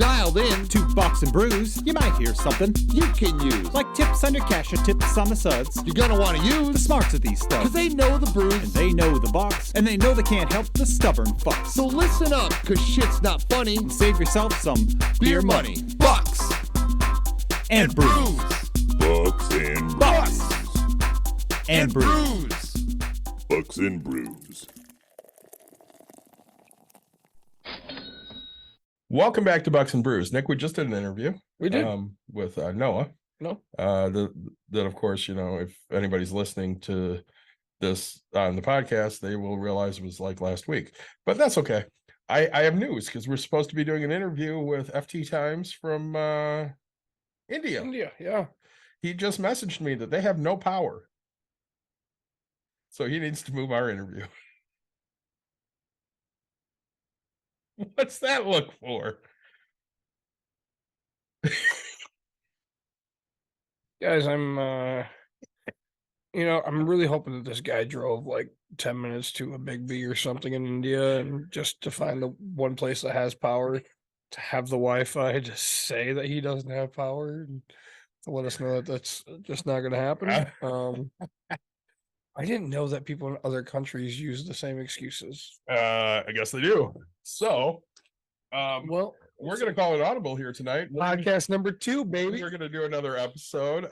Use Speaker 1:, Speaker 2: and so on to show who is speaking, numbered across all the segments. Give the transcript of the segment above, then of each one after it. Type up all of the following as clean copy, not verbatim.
Speaker 1: Dialed in
Speaker 2: to Bucks and Brews, you might hear something
Speaker 1: you can use.
Speaker 2: like tips on your cash or tips on the suds.
Speaker 1: You're gonna want to
Speaker 2: The
Speaker 1: use
Speaker 2: smarts of these stuff.
Speaker 1: because they know the
Speaker 2: And
Speaker 1: brews.
Speaker 2: they know the Bucks, and they know they can't help the stubborn fucks.
Speaker 1: So listen up, because shit's not funny.
Speaker 2: Save yourself some
Speaker 1: Beer money. Bucks
Speaker 2: and brews.
Speaker 3: Bucks and
Speaker 2: Bucks and brews.
Speaker 3: Bucks and Brews.
Speaker 4: Welcome back to Bucks and Brews. Nick, we just did an interview.
Speaker 5: We did.
Speaker 4: With Noah.
Speaker 5: No.
Speaker 4: That of course, you know, if anybody's listening to this on the podcast, they will realize it was like last week. But that's okay. I have news because we're supposed to be doing an interview with FT Times from India.
Speaker 5: India, yeah.
Speaker 4: He just messaged me that they have no power. So he needs to move our interview. What's that look for?
Speaker 5: Guys, I'm really hoping that this guy drove like 10 minutes to a Big B or something in India and just to find the one place that has power, to have the Wi-Fi, to say that he doesn't have power, and to let us know that that's just not going to happen. I didn't know that people in other countries use the same excuses.
Speaker 4: I guess they do. So
Speaker 5: Well,
Speaker 4: we're gonna call it audible here tonight.
Speaker 5: podcast number 2, baby.
Speaker 4: We're gonna do another episode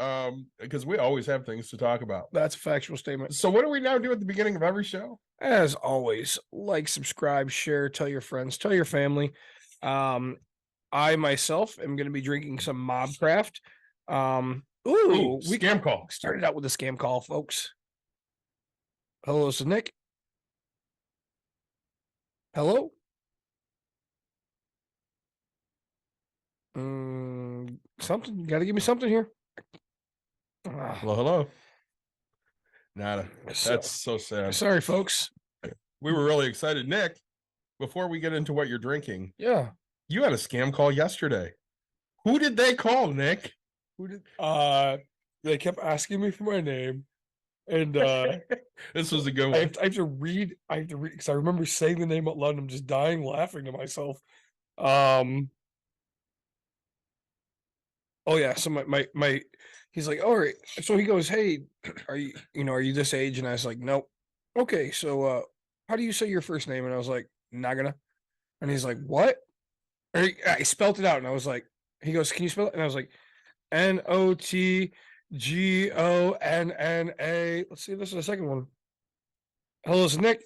Speaker 4: because we always have things to talk about.
Speaker 5: That's a factual statement.
Speaker 4: So what do we now do at the beginning of every show?
Speaker 5: As always, like, subscribe, share, tell your friends, tell your family. I myself am going to be drinking some Mobcraft. We
Speaker 4: Scam call.
Speaker 5: started out with a scam call, folks. Hello, this is Nick. Hello. Something. You got to give me something here.
Speaker 4: Hello. Nada. That's so sad.
Speaker 5: Sorry, folks.
Speaker 4: We were really excited. Nick, before we get into what you're drinking,
Speaker 5: Yeah.
Speaker 4: you had a scam call yesterday. Who did they call, Nick?
Speaker 5: Who did? They kept asking me for my name, and
Speaker 4: This was a good
Speaker 5: I
Speaker 4: one.
Speaker 5: have to read because I remember saying the name out loud and I'm just dying laughing to myself. Oh yeah, so my he's like, all right. So he goes, hey, are you this age? And I was like, nope. Okay, so how do you say your first name? And I was like, Nagana. And he's like, what? I spelled it out and I was like, he goes, can you spell it? And I was like, Notgonna. Let's see if this is the second one. Hello, this is Nick.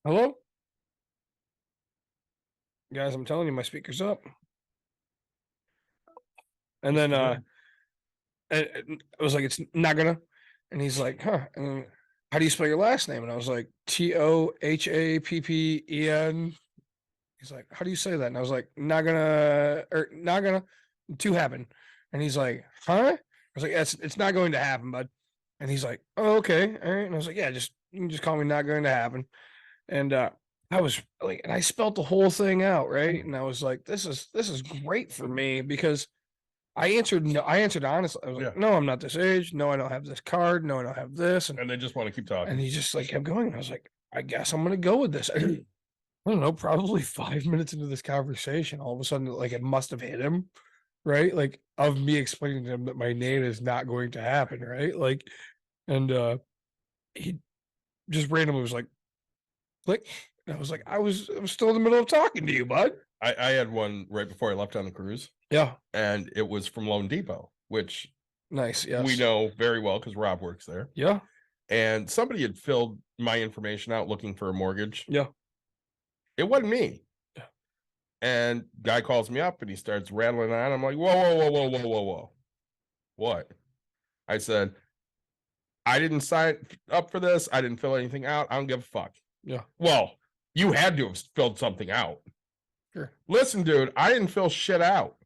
Speaker 5: Hello? Guys, I'm telling you, my speaker's up. And then and I was like, it's not gonna. And he's like, huh. And then, how do you spell your last name? And I was like, Tohappen. He's like, how do you say that? And I was like, not gonna to happen. And he's like, huh? I was like, it's not going to happen, bud. And he's like, oh, okay, all right. And I was like, yeah, you can just call me not going to happen. And I was like, and I spelled the whole thing out, right? And I was like, this is great for me because I answered honestly. I was like,
Speaker 4: Yeah.
Speaker 5: no, I'm not this age. No, I don't have this card. No, I don't have this.
Speaker 4: And they just want to keep talking.
Speaker 5: And he just like kept going. And I was like, I guess I'm gonna go with this. I don't know, probably 5 minutes into this conversation, all of a sudden, like, it must have hit him, right? Like, of me explaining to him that my name is not going to happen, right? Like, and he just randomly was like, click. And I was like, I was still in the middle of talking to you, bud.
Speaker 4: I had one right before I left on the cruise,
Speaker 5: Yeah.
Speaker 4: and it was from Loan Depot, which
Speaker 5: Nice. Yes.
Speaker 4: we know very well because Rob works there.
Speaker 5: Yeah.
Speaker 4: And somebody had filled my information out looking for a mortgage.
Speaker 5: Yeah.
Speaker 4: It wasn't me.
Speaker 5: Yeah.
Speaker 4: And guy calls me up and he starts rattling on. I'm like, whoa. What? I said, I didn't sign up for this. I didn't fill anything out. I don't give a fuck.
Speaker 5: Yeah.
Speaker 4: Well, you had to have filled something out.
Speaker 5: Sure.
Speaker 4: Listen, dude, I didn't fill shit out.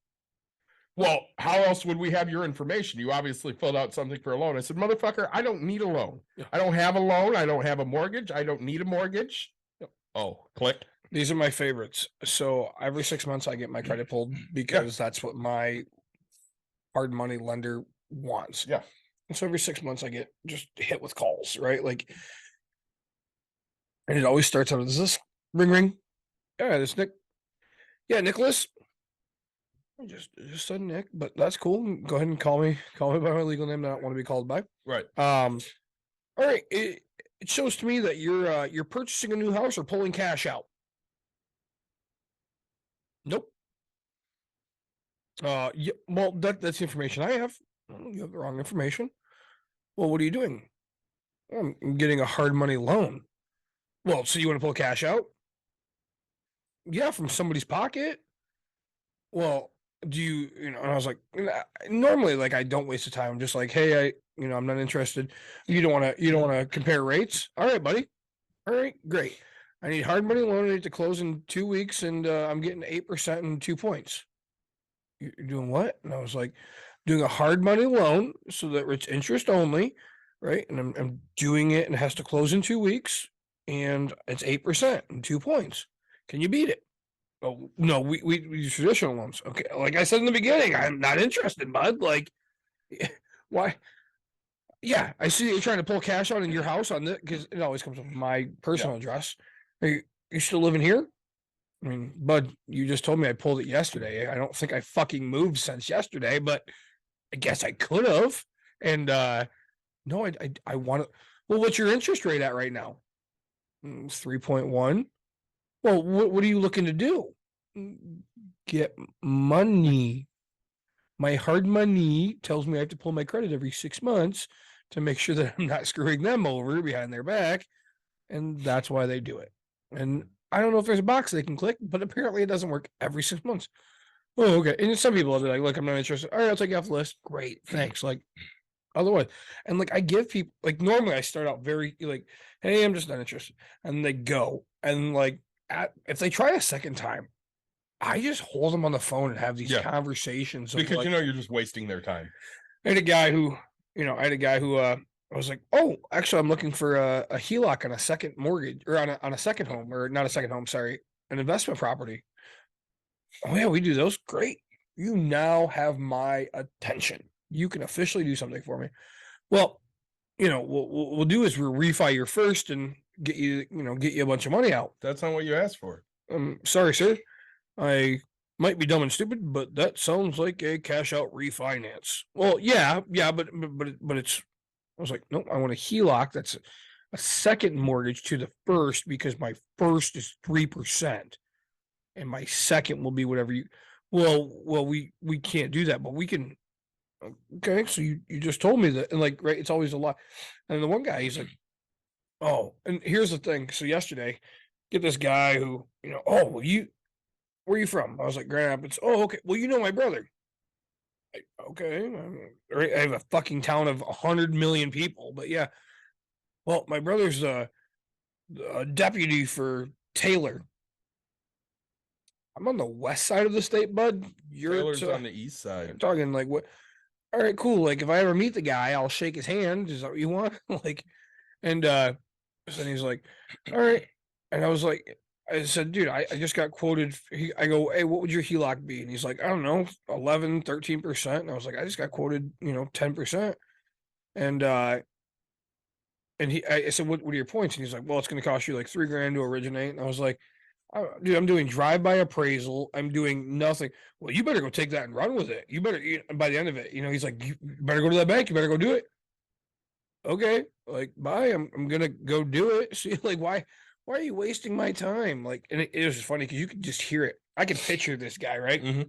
Speaker 4: Well, how else would we have your information? You obviously filled out something for a loan. I said, motherfucker, I don't need a loan.
Speaker 5: Yeah.
Speaker 4: I don't have a loan. I don't have a mortgage. I don't need a mortgage.
Speaker 5: Yep.
Speaker 4: Oh, click.
Speaker 5: These are my favorites. So every 6 months I get my credit pulled because that's what my hard money lender wants.
Speaker 4: Yeah.
Speaker 5: And so every 6 months I get just hit with calls, right? Like, and it always starts out with, is this ring? Yeah, this Nick. Yeah, Nicholas. I just said Nick, but that's cool. Go ahead and call me by my legal name that I don't want to be called by.
Speaker 4: Right.
Speaker 5: All right. It shows to me that you're purchasing a new house or pulling cash out. Nope. Yeah, well, that's the information I have. Oh, you have the wrong information. Well, what are you doing? I'm getting a hard money loan. Well, so you want to pull cash out? Yeah, from somebody's pocket. Well, do you, and I was like, normally, like, I don't waste the time. I'm just like, hey, I'm not interested. You don't want to compare rates. All right, buddy. All right, great. I need hard money loan. I need to close in 2 weeks, and I'm getting 8% and 2 points. You're doing what? And I was like, doing a hard money loan so that it's interest only, right? And I'm doing it, and it has to close in 2 weeks, and it's 8% and 2 points. Can you beat it? Oh no, we use traditional loans. Okay, like I said in the beginning, I'm not interested, bud. Like, why? Yeah, I see that you're trying to pull cash out in your house on this because it always comes with my personal address. Are you still living here? I mean, bud, you just told me I pulled it yesterday. I don't think I fucking moved since yesterday, but I guess I could have. And no, I want to. Well, what's your interest rate at right now? 3.1. Well, what are you looking to do? Get money. My hard money tells me I have to pull my credit every 6 months to make sure that I'm not screwing them over behind their back. And that's why they do it. And I don't know if there's a box they can click, but apparently it doesn't work every 6 months. Oh, okay. And some people will be like, look, I'm not interested. All right, I'll take you off the list. Great. Thanks. Like, otherwise, and like I give people, like, normally I start out very like, hey, I'm just not interested. And they go. And like, if they try a second time, I just hold them on the phone and have these conversations
Speaker 4: because
Speaker 5: like,
Speaker 4: you're just wasting their time.
Speaker 5: I had a guy who I was like, oh, actually, I'm looking for a HELOC on a second mortgage or on a second home, or not a second home, sorry, an investment property. Oh yeah, we do those. Great. You now have my attention. You can officially do something for me. Well, what we'll do is we'll refi your first and get you a bunch of money out.
Speaker 4: That's not what you asked for.
Speaker 5: Sorry, sir. I might be dumb and stupid, but that sounds like a cash out refinance. Well, yeah, but it's. I was like, nope. I want a HELOC. That's a second mortgage to the first because my first is 3%, and my second will be whatever you. Well, we can't do that, but we can. Okay, so you just told me that, and like, right, it's always a lot. And the one guy, he's like, oh, and here's the thing. So yesterday, get this guy who, oh, well, where are you from? I was like, Grand Rapids. Oh, okay. Well, you know my brother. Okay. I have a fucking town of 100 million people, but yeah. Well, my brother's a deputy for Taylor. I'm on the west side of the state, bud.
Speaker 4: Taylor's on the east side.
Speaker 5: I'm talking like what? All right, cool. Like if I ever meet the guy, I'll shake his hand. Is that what you want? Like, and so then he's like, all right. And I was like, I said, dude, I just got quoted. I go, hey, what would your HELOC be? And he's like, I don't know, 11, 13%. And I was like, I just got quoted, 10%. And I said, what are your points? And he's like, well, it's going to cost you like $3,000 to originate. And I was like, dude, I'm doing drive-by appraisal. I'm doing nothing. Well, you better go take that and run with it. You better, by the end of it, he's like, you better go to that bank. You better go do it. Okay. Like, bye. I'm going to go do it. See, like, why are you wasting my time? Like, and it was just funny because you could just hear it. I can picture this guy, right?
Speaker 4: Mm-hmm.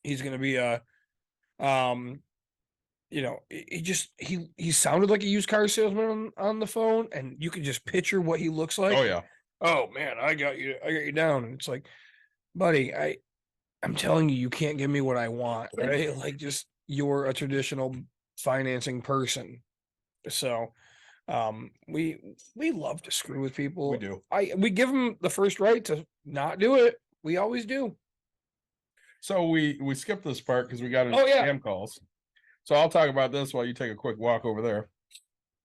Speaker 5: He's going to be he sounded like a used car salesman on the phone, and you could just picture what he looks like.
Speaker 4: Oh yeah.
Speaker 5: Oh man, I got you down. And it's like, buddy, I'm telling you, you can't give me what I want, right? Like, just you're a traditional financing person. So we love to screw with people.
Speaker 4: We do.
Speaker 5: We give them the first right to not do it. We always do.
Speaker 4: So we skipped this part because we got into
Speaker 5: yeah.
Speaker 4: scam calls. So I'll talk about this while you take a quick walk over there.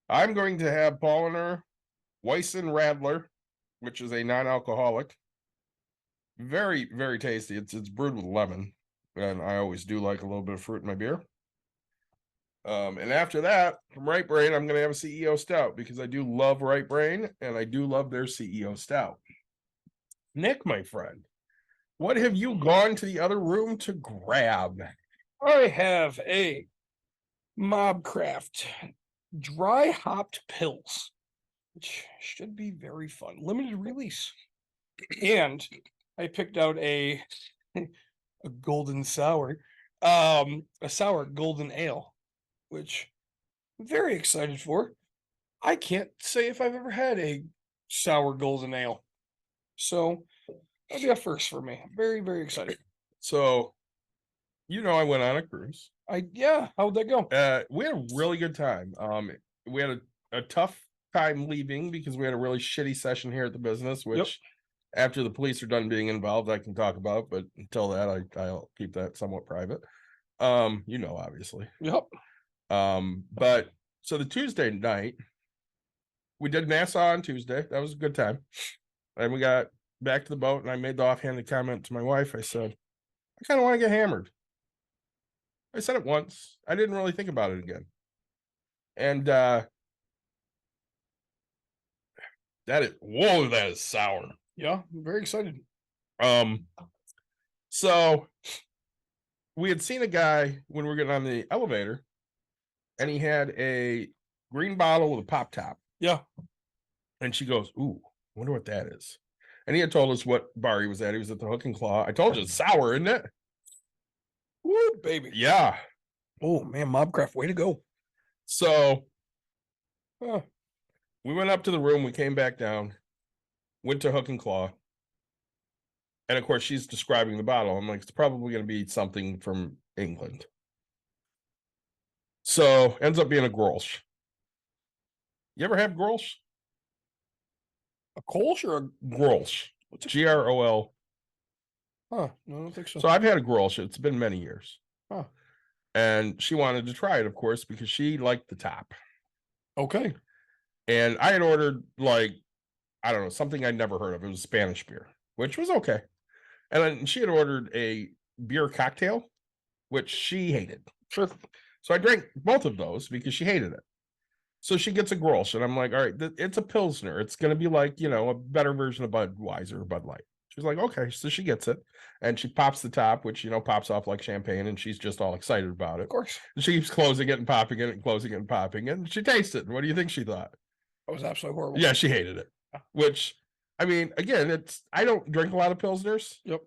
Speaker 4: I'm going to have Paulaner Weissen Radler, which is a non-alcoholic. Very, very tasty. It's brewed with lemon, and I always do like a little bit of fruit in my beer. And after that, from Right Brain, I'm going to have a CEO Stout because I do love Right Brain, and I do love their CEO Stout. Nick, my friend, What have you gone to the other room to grab?
Speaker 5: I have a Mobcraft dry hopped pills, which should be very fun. Limited release. And I picked out a golden sour, a sour golden ale, which I'm very excited for. I can't say if I've ever had a sour golden ale. So that'll be a first for me. I'm very, very excited.
Speaker 4: So, I went on a cruise.
Speaker 5: How'd that go?
Speaker 4: We had a really good time. We had a tough time leaving because we had a really shitty session here at the business, which after the police are done being involved, I can talk about, but until that, I'll keep that somewhat private. Obviously.
Speaker 5: Yep.
Speaker 4: But so the Tuesday night, we did Nassau on Tuesday. That was a good time. And we got back to the boat, and I made the offhanded comment to my wife. I said, I kind of want to get hammered. I said it once. I didn't really think about it again. And that is sour.
Speaker 5: Yeah, I'm very excited.
Speaker 4: So we had seen a guy when we were getting on the elevator, and he had a green bottle with a pop top.
Speaker 5: Yeah.
Speaker 4: And she goes, ooh, wonder what that is. And he had told us what bar he was at. He was at the Hook and Claw. I told you it's sour, isn't it?
Speaker 5: Woo, baby.
Speaker 4: Yeah.
Speaker 5: Oh man, Mobcraft, way to go.
Speaker 4: So we went up to the room, we came back down, went to Hook and Claw. And of course, she's describing the bottle. I'm like, it's probably going to be something from England. So ends up being a Grolsch. You ever have Grolsch?
Speaker 5: A Kolsch or a
Speaker 4: Grolsch. Grol.
Speaker 5: Huh? No, I don't think so.
Speaker 4: So I've had a Grolsch. It's been many years.
Speaker 5: Huh.
Speaker 4: And she wanted to try it, of course, because she liked the top.
Speaker 5: Okay.
Speaker 4: And I had ordered something I'd never heard of. It was Spanish beer, which was okay. And then she had ordered a beer cocktail, which she hated.
Speaker 5: Sure.
Speaker 4: So I drank both of those because she hated it. So she gets a Grolsch, and I'm like, all right, it's a Pilsner. It's going to be like, a better version of Budweiser or Bud Light. She's like, okay. So she gets it, and she pops the top, which, pops off like champagne, and she's just all excited about it.
Speaker 5: Of course.
Speaker 4: And she keeps closing it and popping it and closing it and popping it, and she tastes it. And what do you think she thought?
Speaker 5: That was absolutely horrible.
Speaker 4: Yeah, she hated it. Which, I mean, again, I don't drink a lot of Pilsners.
Speaker 5: Yep.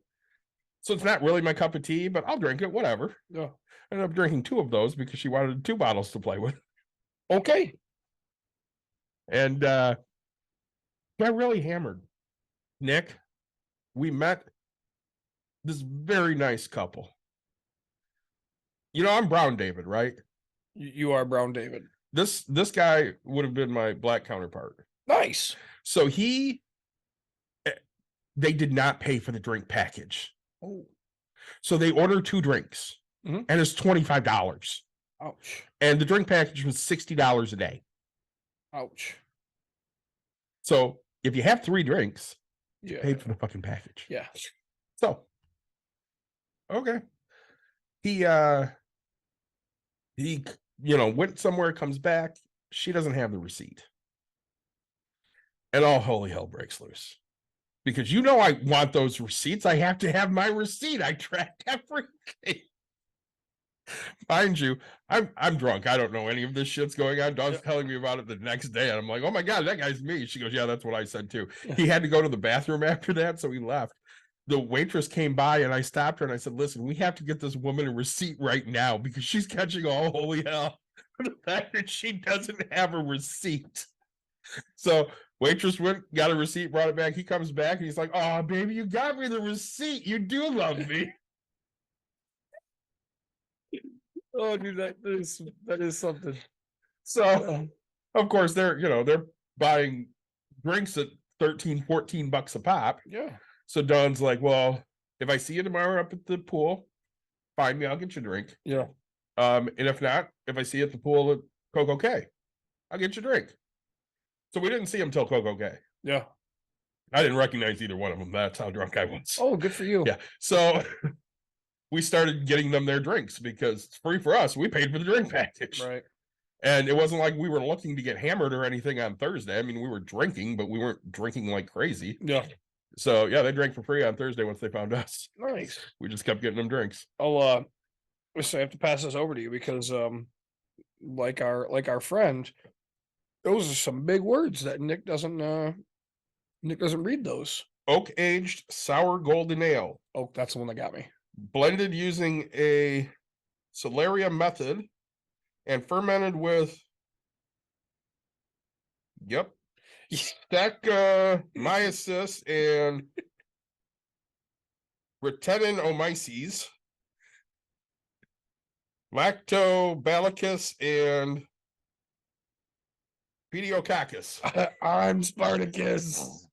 Speaker 4: So it's not really my cup of tea, but I'll drink it, whatever.
Speaker 5: Yeah.
Speaker 4: I ended up drinking 2 of those because she wanted 2 bottles to play with.
Speaker 5: Okay.
Speaker 4: And got really hammered. Nick, we met this very nice couple. I'm Brown David, right?
Speaker 5: You are Brown David.
Speaker 4: This guy would have been my black counterpart.
Speaker 5: Nice.
Speaker 4: So they did not pay for the drink package.
Speaker 5: Oh.
Speaker 4: So they ordered 2 drinks, and it's $25.
Speaker 5: Ouch.
Speaker 4: And the drink package was $60 a day.
Speaker 5: Ouch.
Speaker 4: So if you have 3 drinks, you
Speaker 5: Yeah.
Speaker 4: paid for the fucking package.
Speaker 5: Yeah.
Speaker 4: So, okay. He went somewhere, comes back. She doesn't have the receipt. And all holy hell breaks loose. Because I want those receipts. I have to have my receipt. I track everything. Mind you, I'm drunk. I don't know any of this shit's going on. Dawn's telling me about it the next day, and I'm like, oh my God, that guy's me. She goes, yeah, that's what I said too.
Speaker 5: Yeah.
Speaker 4: He had to go to the bathroom after that, so he left. The waitress came by, and I stopped her, and I said, listen, we have to get this woman a receipt right now because she's catching all holy hell for the fact that she doesn't have a receipt. So waitress got a receipt, brought it back. He comes back, and he's like, oh, baby, you got me the receipt. You do love me.
Speaker 5: Oh, dude, that is something.
Speaker 4: So, of course, they're buying drinks at $13-14 a pop.
Speaker 5: Yeah.
Speaker 4: So Dawn's like, well, if I see you tomorrow up at the pool, find me, I'll get you a drink.
Speaker 5: Yeah.
Speaker 4: And if not, if I see you at the pool at Coco K, I'll get you a drink. So we didn't see him till Coco K.
Speaker 5: Yeah.
Speaker 4: I didn't recognize either one of them. That's how drunk I was.
Speaker 5: Oh, good for you.
Speaker 4: Yeah. So we started getting them their drinks because it's free for us. We paid for the drink package.
Speaker 5: Right.
Speaker 4: And it wasn't like we were looking to get hammered or anything on Thursday. I mean, we were drinking, but we weren't drinking like crazy.
Speaker 5: Yeah.
Speaker 4: So yeah, they drank for free on Thursday once they found us.
Speaker 5: Nice.
Speaker 4: We just kept getting them drinks.
Speaker 5: I'll I have to pass this over to you because like our friend, those are some big words that Nick doesn't read those.
Speaker 4: Oak aged sour golden ale,
Speaker 5: Oh, that's the one that got me.
Speaker 4: blended using a Solaria method and fermented with Saccharomyces and Brettanomyces, Lactobacillus and Pediococcus.
Speaker 5: I'm Spartacus.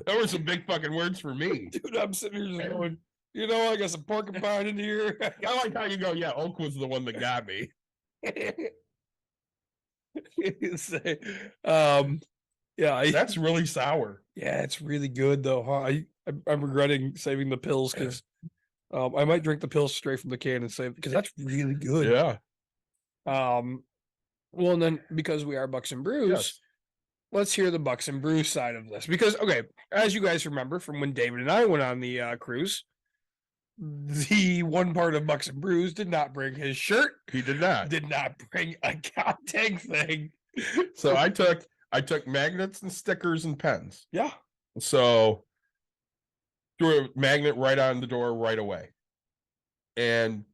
Speaker 4: Those were some big fucking words for me.
Speaker 5: Dude, I'm sitting here just going, I got some porcupine in here.
Speaker 4: I like how you go, yeah, Oak was the one that got me.
Speaker 5: Yeah,
Speaker 4: That's really sour.
Speaker 5: yeah, it's really good though. Huh? I'm regretting saving the pills because I might drink the pills straight from the can and save because that's really good.
Speaker 4: Yeah.
Speaker 5: Well, and then because we are Bucks and Brews,
Speaker 4: Yes.
Speaker 5: let's hear the Bucks and Brews side of this. Because okay, as you guys remember from when David and I went on the cruise, the one part of Bucks and Brews did not bring his shirt,
Speaker 4: He did not.
Speaker 5: did not bring a goddamn thing.
Speaker 4: So I took magnets and stickers and pens.
Speaker 5: Yeah,
Speaker 4: So threw a magnet right on the door right away. And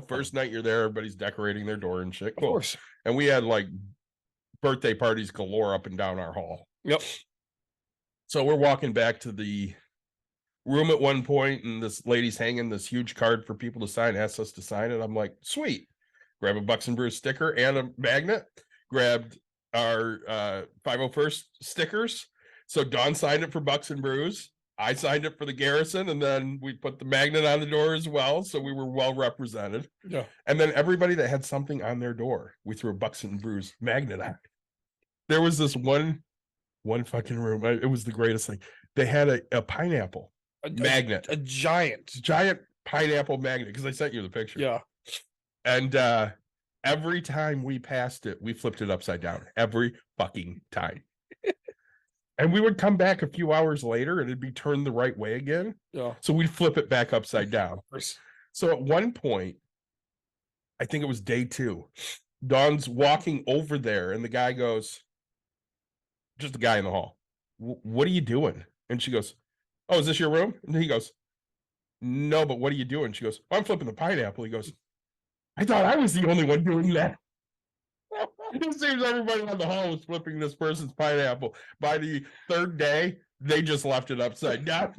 Speaker 4: first night you're there, everybody's decorating their door and shit.
Speaker 5: of course.
Speaker 4: And we had like birthday parties galore up and down our hall.
Speaker 5: Yep.
Speaker 4: So we're walking back to the room at one point, and this lady's hanging this huge card for people to sign, asks us to sign it. I'm like, sweet. Grab a Bucks and Brews sticker and a magnet. Grabbed our 501st stickers. So Don signed it for Bucks and Brews. I signed it for the Garrison, and then we put the magnet on the door as well. So we were well represented.
Speaker 5: Yeah.
Speaker 4: And then everybody that had something on their door, we threw a Bucks and Brews magnet on. There was this one fucking room. It was the greatest thing. They had a pineapple magnet,
Speaker 5: a giant.
Speaker 4: giant pineapple magnet, because I sent you the picture.
Speaker 5: Yeah.
Speaker 4: And every time we passed it, we flipped it upside down. Every fucking time. And we would come back a few hours later and it'd be turned the right way again.
Speaker 5: Yeah.
Speaker 4: So we'd flip it back upside down. So at one point, I think it was day 2, Dawn's walking over there and the guy goes, just the guy in the hall, what are you doing? And she goes, oh, is this your room? And he goes, no, but what are you doing? She goes, oh, I'm flipping the pineapple. He goes, I thought I was the only one doing that. It seems everybody on the hall was flipping this person's pineapple. By the 3rd day, they just left it upside down.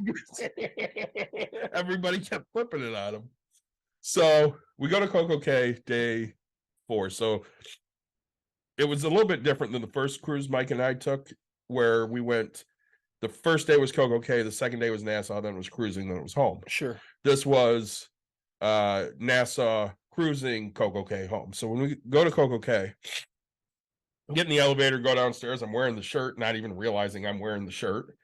Speaker 4: Everybody kept flipping it on him. So we go to Coco Cay day 4. So it was a little bit different than the first cruise Mike and I took, where we went. The first day was Coco Cay, the second day was Nassau, then it was cruising, then it was home.
Speaker 5: Sure.
Speaker 4: This was Nassau cruising, Coco Cay home. So when we go to Coco Cay, get in the elevator, go downstairs. I'm wearing the shirt, not even realizing I'm wearing the shirt.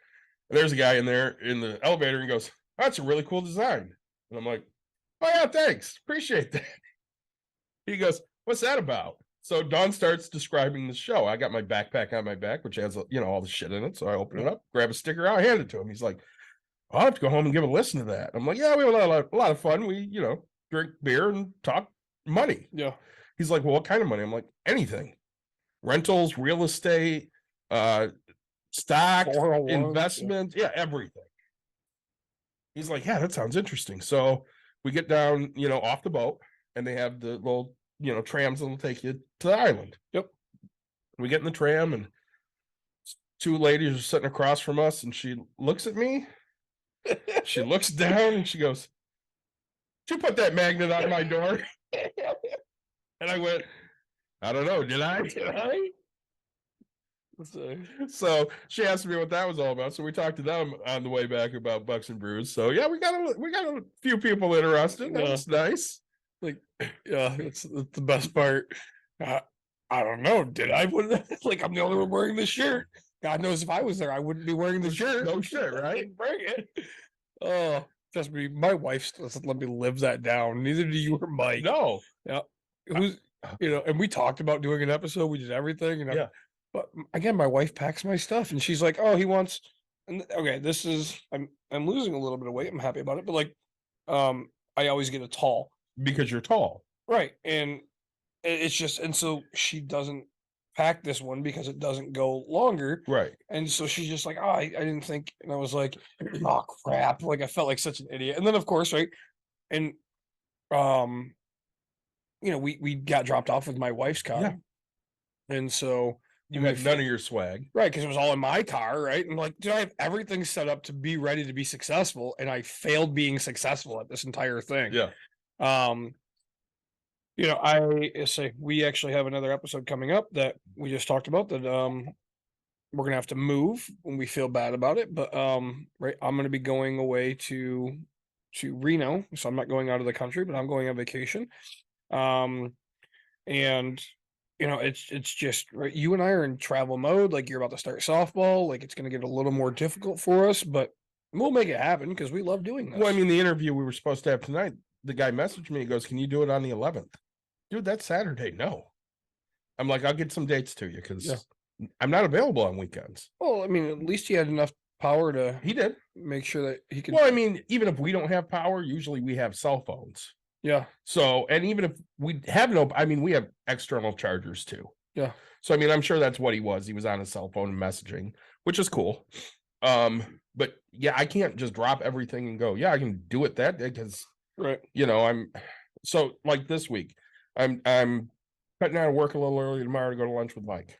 Speaker 4: And there's a guy in there in the elevator and goes, that's a really cool design. And I'm like, oh yeah, thanks. Appreciate that. He goes, what's that about? So Don starts describing the show. I got my backpack on my back, which has, all the shit in it. So I open it up, grab a sticker out, hand it to him. He's like, I'll have to go home and give a listen to that. I'm like, yeah, we have a lot of fun. We, drink beer and talk money.
Speaker 5: Yeah.
Speaker 4: He's like, well, what kind of money? I'm like, anything. Rentals, real estate, stock,
Speaker 5: 401s,
Speaker 4: investment, yeah, everything. He's like, yeah, that sounds interesting. So we get down, off the boat, and they have the little, trams that'll take you to the island.
Speaker 5: Yep.
Speaker 4: We get in the tram, and 2 ladies are sitting across from us, and she looks at me. She looks down, and she goes, did you put that magnet on my door? And I went, I don't know, did I? So she asked me what that was all about. So we talked to them on the way back about Bucks and Brews. So yeah, we got a few people interested. That's nice.
Speaker 5: Like, yeah, it's the best part. I don't know. Did I put it? Like, I'm the only one wearing this shirt. God knows if I was there, I wouldn't be wearing the shirt.
Speaker 4: No shit,
Speaker 5: I
Speaker 4: right?
Speaker 5: didn't bring it. Oh, trust me, my wife doesn't let me live that down. Neither do you or Mike.
Speaker 4: No.
Speaker 5: Yeah. Who's and we talked about doing an episode. We did everything. And
Speaker 4: Yeah.
Speaker 5: but again, my wife packs my stuff, and she's like, "Oh, he wants and okay, this is I'm losing a little bit of weight. I'm happy about it, but like, I always get a tall,
Speaker 4: Because you're tall.
Speaker 5: right? And it's just, and so she doesn't pack this one because it doesn't go longer.
Speaker 4: Right.
Speaker 5: And so she's just like, oh, I didn't think, and I was like, oh crap. Like I felt like such an idiot. And then of course, right. And you know, we got dropped off with my wife's car.
Speaker 4: Yeah.
Speaker 5: And so
Speaker 4: You
Speaker 5: my
Speaker 4: had none of your swag.
Speaker 5: right, because it was all in my car, right? And like, dude, I have everything set up to be ready to be successful, and I failed being successful at this entire thing.
Speaker 4: Yeah.
Speaker 5: You know, I say we actually have another episode coming up that we just talked about that we're gonna have to move when we feel bad about it. But right, I'm gonna be going away to Reno, so I'm not going out of the country, but I'm going on vacation. And you know, it's just right. You and I are in travel mode. Like you're about to start softball. Like it's gonna get a little more difficult for us, but we'll make it happen because we love doing this.
Speaker 4: Well, I mean, the interview we were supposed to have tonight, the guy messaged me. He goes, "Can you do it on the 11th?" Dude, that's Saturday. No. I'm like, I'll get some dates to you because
Speaker 5: Yeah.
Speaker 4: I'm not available on weekends.
Speaker 5: Well, I mean, at least he had enough power to
Speaker 4: He did.
Speaker 5: make sure that he could.
Speaker 4: Well, I mean, even if we don't have power, usually we have cell phones.
Speaker 5: Yeah,
Speaker 4: So, and even if we have no, I mean, we have external chargers too.
Speaker 5: yeah,
Speaker 4: So, I mean, I'm sure that's what he was. He was on his cell phone and messaging, which is cool. But yeah, I can't just drop everything and go, yeah, I can do it that day because,
Speaker 5: right.
Speaker 4: you know, so like this week, I'm cutting out of work a little early tomorrow to go to lunch with Mike.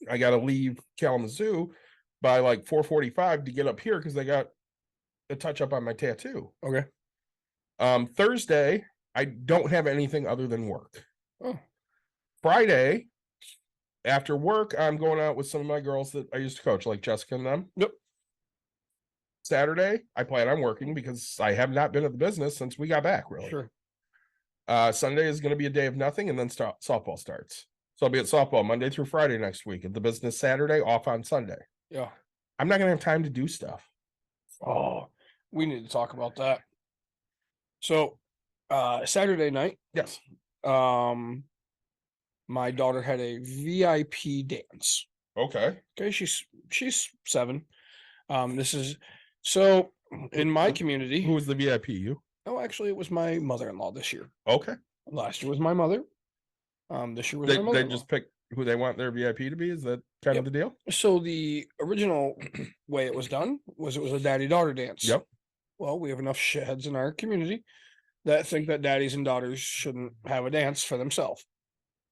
Speaker 4: I got to leave Kalamazoo by like 4:45 to get up here because I got a touch up on my tattoo.
Speaker 5: Okay.
Speaker 4: Thursday, I don't have anything other than work.
Speaker 5: Oh.
Speaker 4: Friday, after work, I'm going out with some of my girls that I used to coach, like Jessica and them.
Speaker 5: Yep.
Speaker 4: Saturday, I plan on working because I have not been at the business since we got back, really.
Speaker 5: Sure.
Speaker 4: Sunday is going to be a day of nothing, and then softball starts. So I'll be at softball Monday through Friday next week. At the business Saturday, off on Sunday.
Speaker 5: Yeah.
Speaker 4: I'm not going to have time to do stuff.
Speaker 5: Oh, we need to talk about that. So, Saturday night,
Speaker 4: Yes.
Speaker 5: my daughter had a VIP dance.
Speaker 4: Okay.
Speaker 5: Okay, she's 7. This is so in my community.
Speaker 4: Who was the VIP? You?
Speaker 5: Oh, actually, it was my mother-in-law this year.
Speaker 4: Okay.
Speaker 5: Last year was my mother. This year was
Speaker 4: They
Speaker 5: my mother-in-law.
Speaker 4: just pick who they want their VIP to be. Is that kind
Speaker 5: Yep.
Speaker 4: of the deal?
Speaker 5: So the original way it was done was it was a daddy-daughter dance.
Speaker 4: Yep.
Speaker 5: Well, we have enough shitheads in our community that think that daddies and daughters shouldn't have a dance for themselves,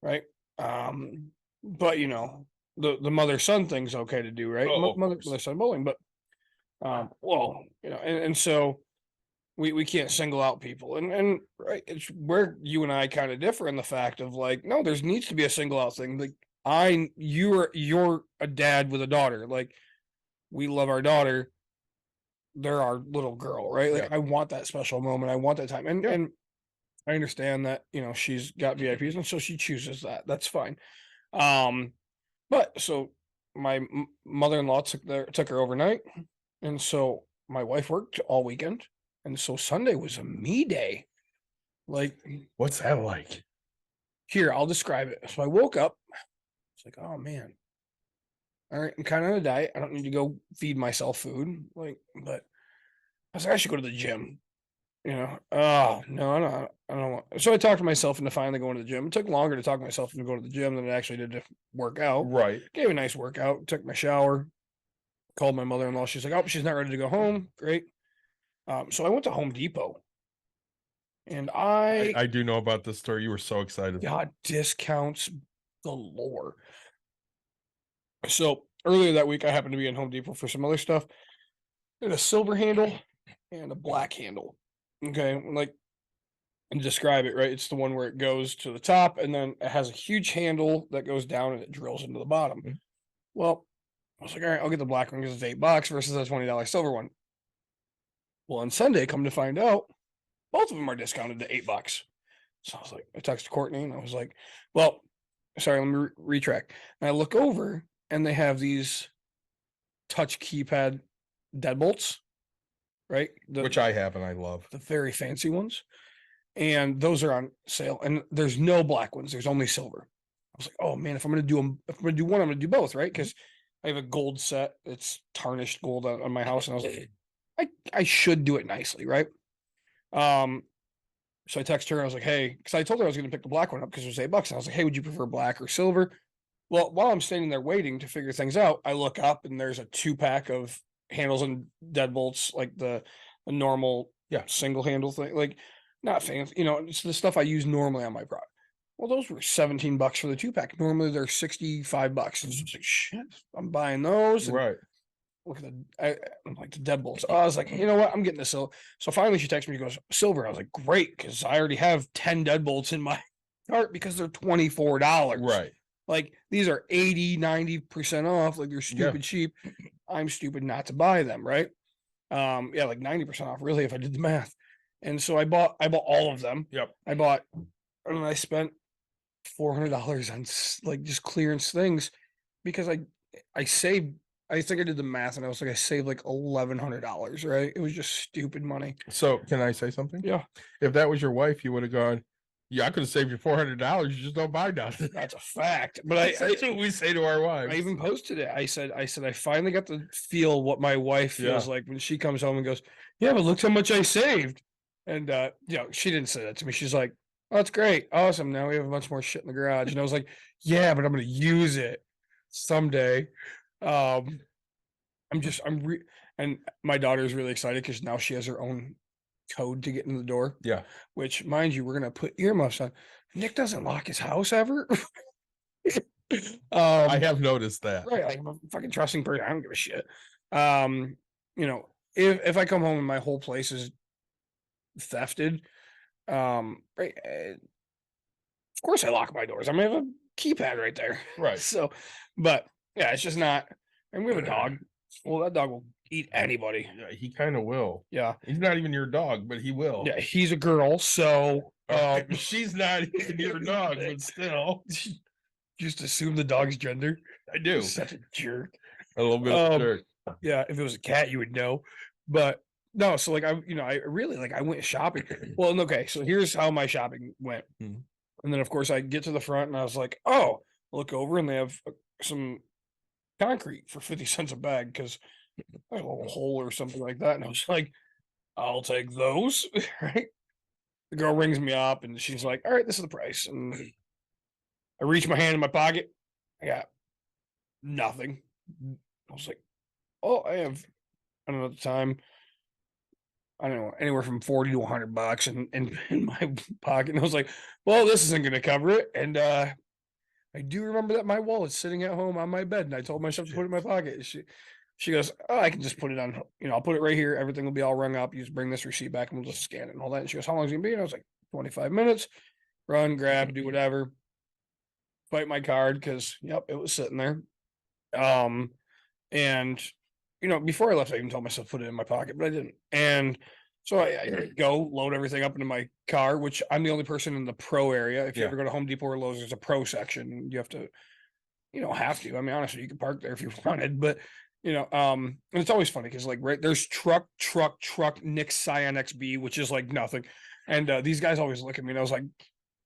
Speaker 5: right? But you know, the mother-son thing's okay to do, right?
Speaker 4: Oh, of course.
Speaker 5: Mother-son bowling, but well, you know, and so we can't single out people, and right, it's where you and I kind of differ in the fact of like, no, there's needs to be a single out thing. Like you're a dad with a daughter, like we love our daughter. They're our little girl, right? Like
Speaker 4: Yeah.
Speaker 5: I want that special moment. I want that time. And
Speaker 4: Yeah.
Speaker 5: and I understand that, you know, she's got VIPs and so she chooses that. That's fine. But so my mother-in-law took her overnight. And so my wife worked all weekend. And so Sunday was a me day. Like
Speaker 4: What's that like?
Speaker 5: here, I'll describe it. So I woke up. It's like, oh man. All right, I'm kind of on a diet. I don't need to go feed myself food. Like, but I was like, I should go to the gym. You know, oh no, I don't want. So I talked myself into finally going to the gym. It took longer to talk myself into going to the gym than it actually did to work out.
Speaker 4: Right.
Speaker 5: Gave a nice workout, took my shower, called my mother-in-law. She's like, oh, she's not ready to go home. Great. So I went to Home Depot. And
Speaker 4: I do know about this story. You were so excited.
Speaker 5: got discounts galore. So earlier that week, I happened to be in Home Depot for some other stuff. They had a silver handle and a black handle. Okay, like, and describe it, right? It's the one where it goes to the top and then it has a huge handle that goes down and it drills into the bottom.
Speaker 4: Mhm.
Speaker 5: Well, I was like, all right, I'll get the black one because it's $8 versus a $20 silver one. Well, on Sunday, come to find out, both of them are discounted to $8. So I was like, I texted Courtney and I was like, well, sorry, let me retract. And I look over and they have these touch keypad deadbolts, right?
Speaker 4: Which I have and I love.
Speaker 5: The very fancy ones. And those are on sale. And there's no black ones. There's only silver. I was like, oh man, if I'm gonna do them, if I'm gonna do one, I'm gonna do both, right? Because I have a gold set. It's tarnished gold on my house, and I was like, I should do it nicely, right? So I texted her. I was like, hey, because I told her I was going to pick the black one up because it was $8. And I was like, hey, would you prefer black or silver? Well, while I'm standing there waiting to figure things out, I look up and there's a 2-pack of handles and deadbolts, like the normal, single handle thing, like not fancy, it's the stuff I use normally on my product. Well, those were $17 for the 2-pack. Normally they're $65. I was like, shit, I'm buying those. And
Speaker 4: Right.
Speaker 5: look at I'm like the deadbolts. I was like, you know what? I'm getting this. So finally she texts me, she goes, silver. I was like, great, because I already have 10 deadbolts in my cart because they're $24.
Speaker 4: Right.
Speaker 5: Like these are 80-90% off. Like they're stupid cheap. I'm stupid not to buy them, right? Yeah, like 90% off, really, if I did the math. And so I bought all of them.
Speaker 4: Yep.
Speaker 5: And I spent $400 on like just clearance things because I saved. I think I did the math and I was like, I saved like $1,100, right? It was just stupid money.
Speaker 4: So can I say something?
Speaker 5: Yeah.
Speaker 4: If that was your wife, you would have gone, yeah, I could have saved you $400. You just don't buy nothing.
Speaker 5: That's a fact. But
Speaker 4: That's what we say to our wives.
Speaker 5: I even posted it. I said, I finally got to feel what my wife feels like when she comes home and goes, yeah, but look how much I saved. And, she didn't say that to me. She's like, oh, that's great. Awesome. Now we have a bunch more shit in the garage. And I was like, yeah, but I'm going to use it someday. And my daughter's really excited because now she has her own code to get into the door.
Speaker 4: Yeah.
Speaker 5: Which, mind you, we're going to put earmuffs on. Nick doesn't lock his house ever.
Speaker 4: I have noticed that.
Speaker 5: Right. Like I'm a fucking trusting person. I don't give a shit. If I come home and my whole place is thefted, right. Of course I lock my doors. I'm gonna have a keypad right there.
Speaker 4: Right.
Speaker 5: So, but yeah, it's just not. And we have a dog. Well, that dog will eat anybody.
Speaker 4: Yeah, he kind of will.
Speaker 5: Yeah.
Speaker 4: He's not even your dog, but he will.
Speaker 5: Yeah, he's a girl, so
Speaker 4: she's not even your dog, but still.
Speaker 5: Just assume the dog's gender.
Speaker 4: I do.
Speaker 5: Such a jerk.
Speaker 4: A little bit of jerk.
Speaker 5: Yeah, if it was a cat, you would know. But no, so like I really I went shopping. Well, okay, so here's how my shopping went.
Speaker 4: Mhm.
Speaker 5: And then of course I get to the front and I was like, oh, look over and they have some concrete for 50 cents a bag because a little hole or something like that. And I was like, I'll take those. Right. The girl rings me up and she's like, all right, this is the price. And I reach my hand in my pocket. I got nothing. I was like, oh, I don't know at the time, I don't know, anywhere from 40 to $100 in my pocket. And I was like, well, this isn't going to cover it. And I do remember that my wallet's sitting at home on my bed. And I told myself to put it in my pocket. She goes, oh, I can just put it on, I'll put it right here. Everything will be all rung up. You just bring this receipt back and we'll just scan it and all that. And she goes, how long is it going to be? And I was like, 25 minutes, run, grab, do whatever. Fight my card because, yep, it was sitting there. And before I left, I even told myself to put it in my pocket, but I didn't. And so I go load everything up into my car, which I'm the only person in the pro area. If you ever go to Home Depot or Lowe's, there's a pro section. You have to, I mean, honestly, you can park there if you wanted, but and it's always funny because right there's truck Nick Scion XB, which is like nothing. And these guys always look at me and I was like,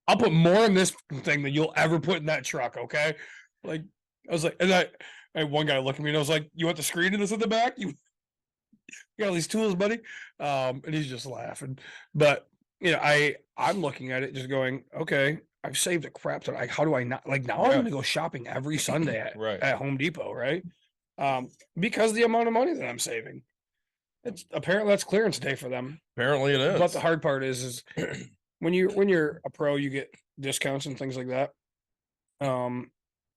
Speaker 5: I'll put more in this thing than you'll ever put in that truck. Okay. Like, I was like, and I had one guy look at me and I was like, you want the screen in this in the back? You got all these tools, buddy. And he's just laughing. But I'm looking at it just going, okay, I've saved a crap ton. How do I not now I'm gonna go shopping every Sunday at Home Depot, right? Because the amount of money that I'm saving. It's apparently that's clearance day for them.
Speaker 4: Apparently it is.
Speaker 5: But the hard part is when you're a pro, you get discounts and things like that.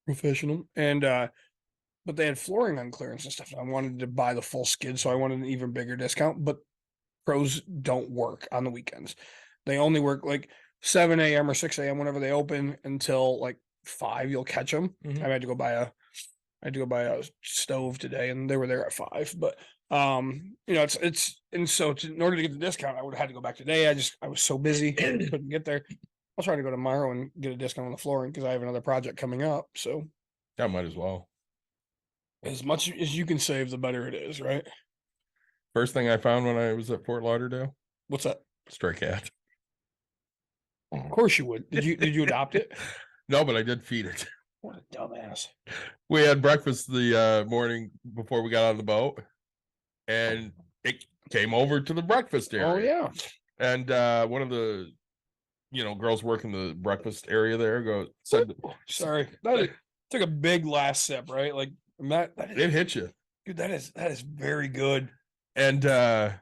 Speaker 5: Professional. And but they had flooring on clearance and stuff. I wanted to buy the full skid, so I wanted an even bigger discount. But pros don't work on the weekends. They only work like 7 a.m. or 6 a.m. whenever they open until like 5. You'll catch them.
Speaker 4: Mhm.
Speaker 5: I had to go buy a stove today, and they were there at 5. But it's and so in order to get the discount, I would have had to go back today. I was so busy, couldn't get there. I'll try to go tomorrow and get a discount on the flooring because I have another project coming up. So
Speaker 4: I might as well.
Speaker 5: as much as you can save, the better it is, right?
Speaker 4: First thing I found when I was at Fort Lauderdale,
Speaker 5: What's that?
Speaker 4: stray cat.
Speaker 5: Of course you would. Did you adopt it?
Speaker 4: No, but I did feed it.
Speaker 5: What a dumbass.
Speaker 4: We had breakfast the morning before we got on the boat, and it came over to the breakfast area.
Speaker 5: Oh yeah.
Speaker 4: And one of the girls working the breakfast area there said
Speaker 5: Sorry. That took a big last sip, right? Like that
Speaker 4: it hit you.
Speaker 5: dude, that is very good.
Speaker 4: And the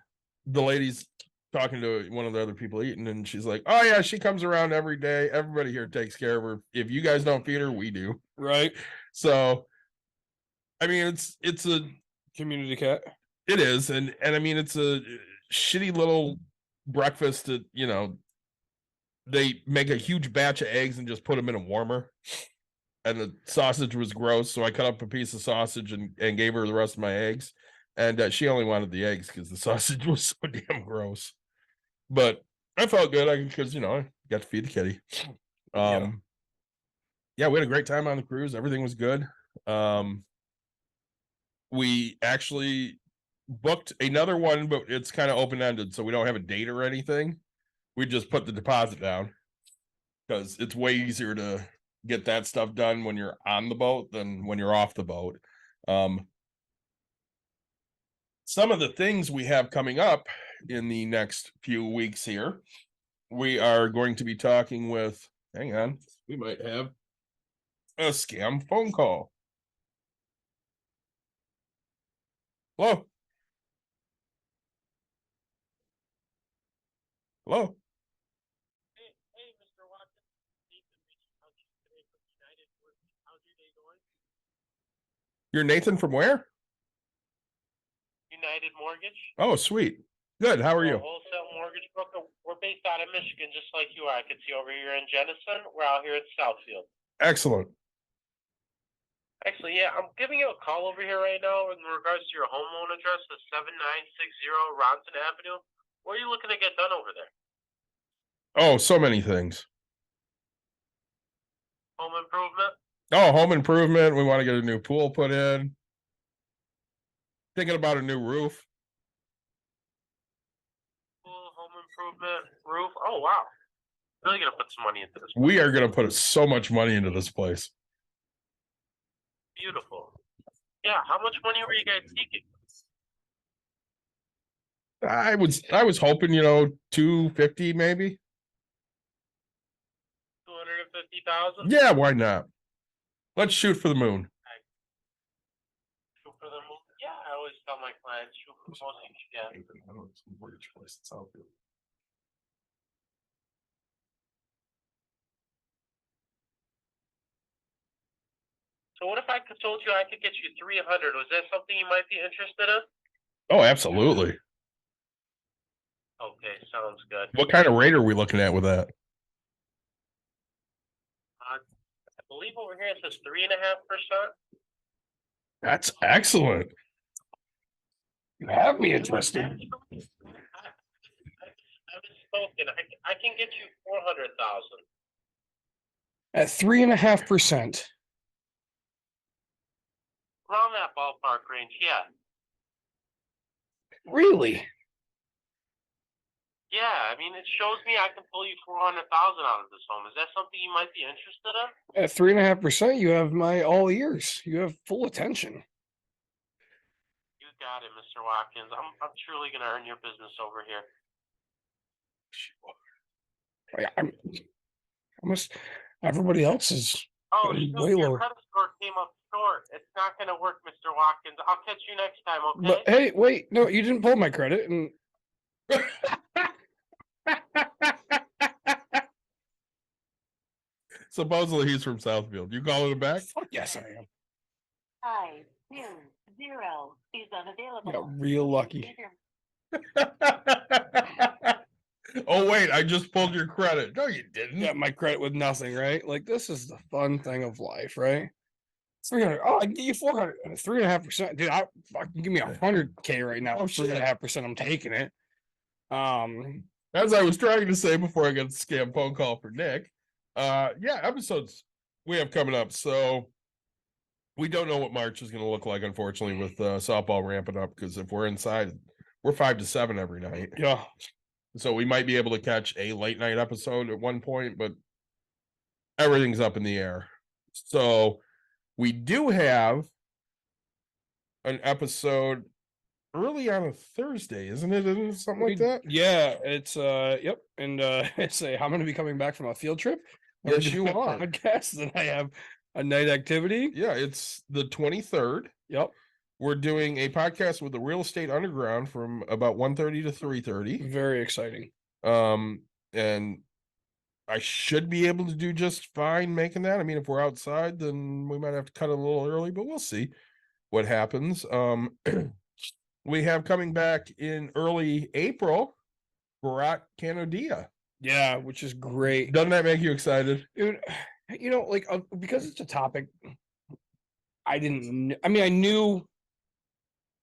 Speaker 4: lady's talking to one of the other people eating, and she's like, "Oh yeah, she comes around every day. Everybody here takes care of her. If you guys don't feed her, we do."
Speaker 5: Right.
Speaker 4: So, I mean, it's a
Speaker 5: Community cat.
Speaker 4: it is, and I mean, it's a shitty little breakfast that they make a huge batch of eggs and just put them in a warmer. And the sausage was gross, so I cut up a piece of sausage and gave her the rest of my eggs. And she only wanted the eggs because the sausage was so damn gross. But I felt good because I got to feed the kitty. Yeah, we had a great time on the cruise. Everything was good. We actually booked another one, but it's kind of open-ended, so we don't have a date or anything. We just put the deposit down because it's way easier to get that stuff done when you're on the boat than when you're off the boat. Some of the things we have coming up in the next few weeks here, we are going to be talking with, hang on, we might have a scam phone call. Hello? Hello?
Speaker 6: Hey, Mr. Watson. Nathan reaching out to you today from United. How's your day going?
Speaker 4: You're Nathan from where?
Speaker 6: United Mortgage.
Speaker 4: Oh, sweet. Good. How are
Speaker 6: We're
Speaker 4: you?
Speaker 6: a wholesale mortgage broker. We're based out of Michigan, just like you are. I can see over here in Jenison. We're out here at Southfield.
Speaker 4: Excellent.
Speaker 6: Actually, yeah, I'm giving you a call over here right now in regards to your home loan address, the 7960 Ronson Avenue. What are you looking to get done over there?
Speaker 4: Oh, so many things.
Speaker 6: Home improvement?
Speaker 4: Oh, home improvement. We want to get a new pool put in. Thinking about a new roof.
Speaker 6: Pool, home improvement, roof. Oh, wow. Really gonna put some money into this.
Speaker 4: We are going to put so much money into this place.
Speaker 6: Beautiful. Yeah, how much money were you guys seeking?
Speaker 4: I was hoping, 250 maybe.
Speaker 6: 250,000?
Speaker 4: Yeah, why not? Let's shoot for the moon.
Speaker 6: Shoot for the moon. Yeah, I always tell my clients shoot for the moon. Yeah. So what if I told you I could get you 300? Was that something you might be interested in?
Speaker 4: Oh, absolutely.
Speaker 6: Okay, sounds good.
Speaker 4: What kind of rate are we looking at with that?
Speaker 6: I believe over here it says 3.5%.
Speaker 4: That's excellent.
Speaker 5: You have me interested.
Speaker 6: I was spoken. I can get you 400,000.
Speaker 5: At 3.5%.
Speaker 6: Around that ballpark range, yeah.
Speaker 5: Really?
Speaker 6: Yeah, I mean, it shows me I can pull you 400,000 out of this home. Is that something you might be interested in?
Speaker 5: At 3.5%, you have my all ears. You have full attention.
Speaker 6: You got it, Mr. Watkins. I'm truly gonna earn your business over here.
Speaker 5: Everybody else is
Speaker 6: Oh,
Speaker 5: way
Speaker 6: shoot, your
Speaker 5: lower.
Speaker 6: credit score came up short. It's not gonna work, Mr. Watkins. I'll catch you next time, okay?
Speaker 5: But hey, wait, no, you didn't pull my credit, and
Speaker 4: Supposedly he's from Southfield. You calling him back?
Speaker 5: fuck yes, I am.
Speaker 7: 520 is unavailable.
Speaker 5: Got real lucky.
Speaker 4: Oh wait, I just pulled your credit. No, you didn't.
Speaker 5: Yeah, my credit with nothing, right? Like this is the fun thing of life, right? 300. Oh, I can get you 400. 3.5%, dude. I can give me 100K right now.
Speaker 4: Oh, shit.
Speaker 5: 3.5%. I'm taking it.
Speaker 4: As I was trying to say before I got the scam phone call for Nick, yeah, episodes we have coming up. So we don't know what March is going to look like, unfortunately, with softball ramping up. Because if we're inside, we're 5 to 7 every night.
Speaker 5: Yeah.
Speaker 4: So we might be able to catch a late night episode at one point, but everything's up in the air. So we do have an episode early on a Thursday, isn't it? Isn't it something like that?
Speaker 5: Yeah, it's yep. And it's I'm gonna be coming back from a field trip. We're
Speaker 4: Yes, you
Speaker 5: doing a
Speaker 4: are.
Speaker 5: podcast, and I have a night activity.
Speaker 4: Yeah, it's the 23rd.
Speaker 5: Yep.
Speaker 4: We're doing a podcast with the Real Estate Underground from about 1:30 to 3:30.
Speaker 5: Very exciting.
Speaker 4: And I should be able to do just fine making that. I mean, if we're outside, then we might have to cut it a little early, but we'll see what happens. We have coming back in early April, Barack Canodia.
Speaker 5: Yeah, which is great.
Speaker 4: Doesn't that make you excited?
Speaker 5: Dude, you know, like because it's a topic I didn't. I mean, I knew,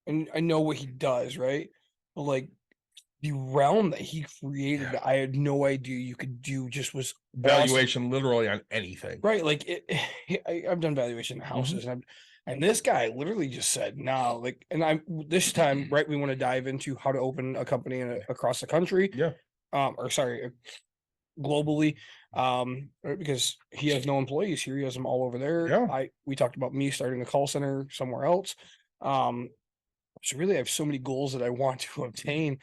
Speaker 5: and I know what he does, right? But like the realm that he created, I had no idea you could do. Just was awesome.
Speaker 4: Valuation literally on anything.
Speaker 5: Right? Like I've done valuation houses, and this guy literally just said, "Nah." Like, and I this time, right? We want to dive into how to open a company across the country.
Speaker 4: Yeah.
Speaker 5: Or sorry, globally, right, because he has no employees here. He has them all over there.
Speaker 4: Yeah.
Speaker 5: We talked about me starting a call center somewhere else. So really I have so many goals that I want to obtain.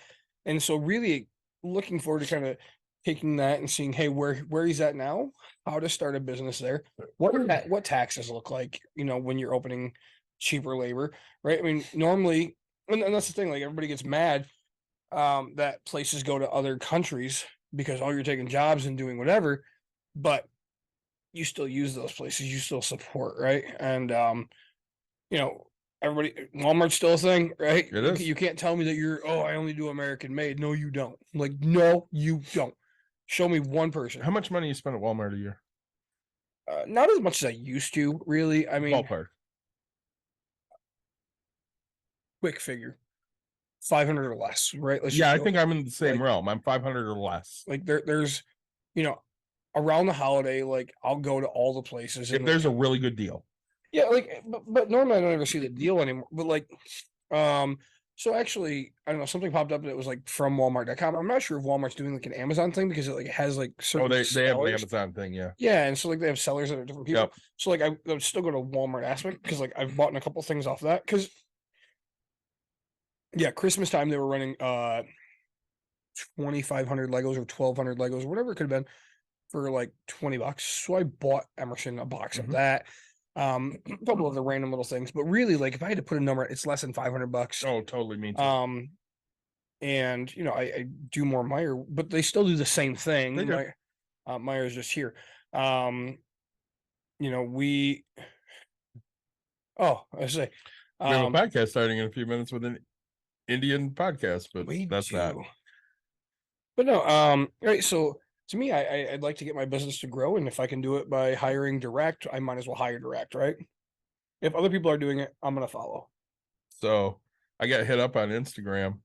Speaker 5: And so really looking forward to kind of taking that and seeing, hey, where he's at now, how to start a business there, what taxes look like, you know, when you're opening cheaper labor, right? I mean, normally, and that's the thing, like everybody gets mad that places go to other countries because you're taking jobs and doing whatever, but you still use those places, you still support, right? And you know, Walmart's still a thing, right?
Speaker 4: It is.
Speaker 5: You can't tell me that I only do American made. No, you don't. Like, no, you don't. Show me one person.
Speaker 4: How much money you spend at Walmart a year?
Speaker 5: Not as much as I used to, really. I mean,
Speaker 4: Ballpark.
Speaker 5: quick figure, 500 or less, right? Let's
Speaker 4: Yeah,
Speaker 5: just
Speaker 4: I
Speaker 5: go.
Speaker 4: think I'm in the same
Speaker 5: like-
Speaker 4: realm. I'm 500 or less.
Speaker 5: Like there's, you know, around the holiday, like I'll go to all the places.
Speaker 4: If
Speaker 5: And
Speaker 4: there's a really good deal.
Speaker 5: yeah, like, but normally I don't ever see the deal anymore. But like, so actually, I don't know, something popped up that was like from Walmart.com. I'm not sure if Walmart's doing like an Amazon thing because it has like certain
Speaker 4: Oh, they have an
Speaker 5: sellers.
Speaker 4: Amazon thing, yeah.
Speaker 5: Yeah, and so like they have sellers that are different people.
Speaker 4: Yep.
Speaker 5: So like I would still go to Walmart aspect because like I've bought a couple things off that because yeah, Christmas time they were running 2,500 Legos or 1,200 Legos or whatever it could have been for like $20. So I bought Emerson a box of that. A couple of the random little things, but really like if I had to put a number, it's less than $500.
Speaker 4: Oh, totally me too.
Speaker 5: And you know, I do more Meyer, but they still do the same thing.
Speaker 4: They do.
Speaker 5: Meyer's just here. You know, I say,
Speaker 4: We have a podcast starting in a few minutes with an Indian podcast, but
Speaker 5: we
Speaker 4: that's that.
Speaker 5: do. But no, right. So to me, I'd like to get my business to grow, and if I can do it by hiring direct, I might as well hire direct, right? If other people are doing it, I'm gonna follow.
Speaker 4: So I got hit up on Instagram.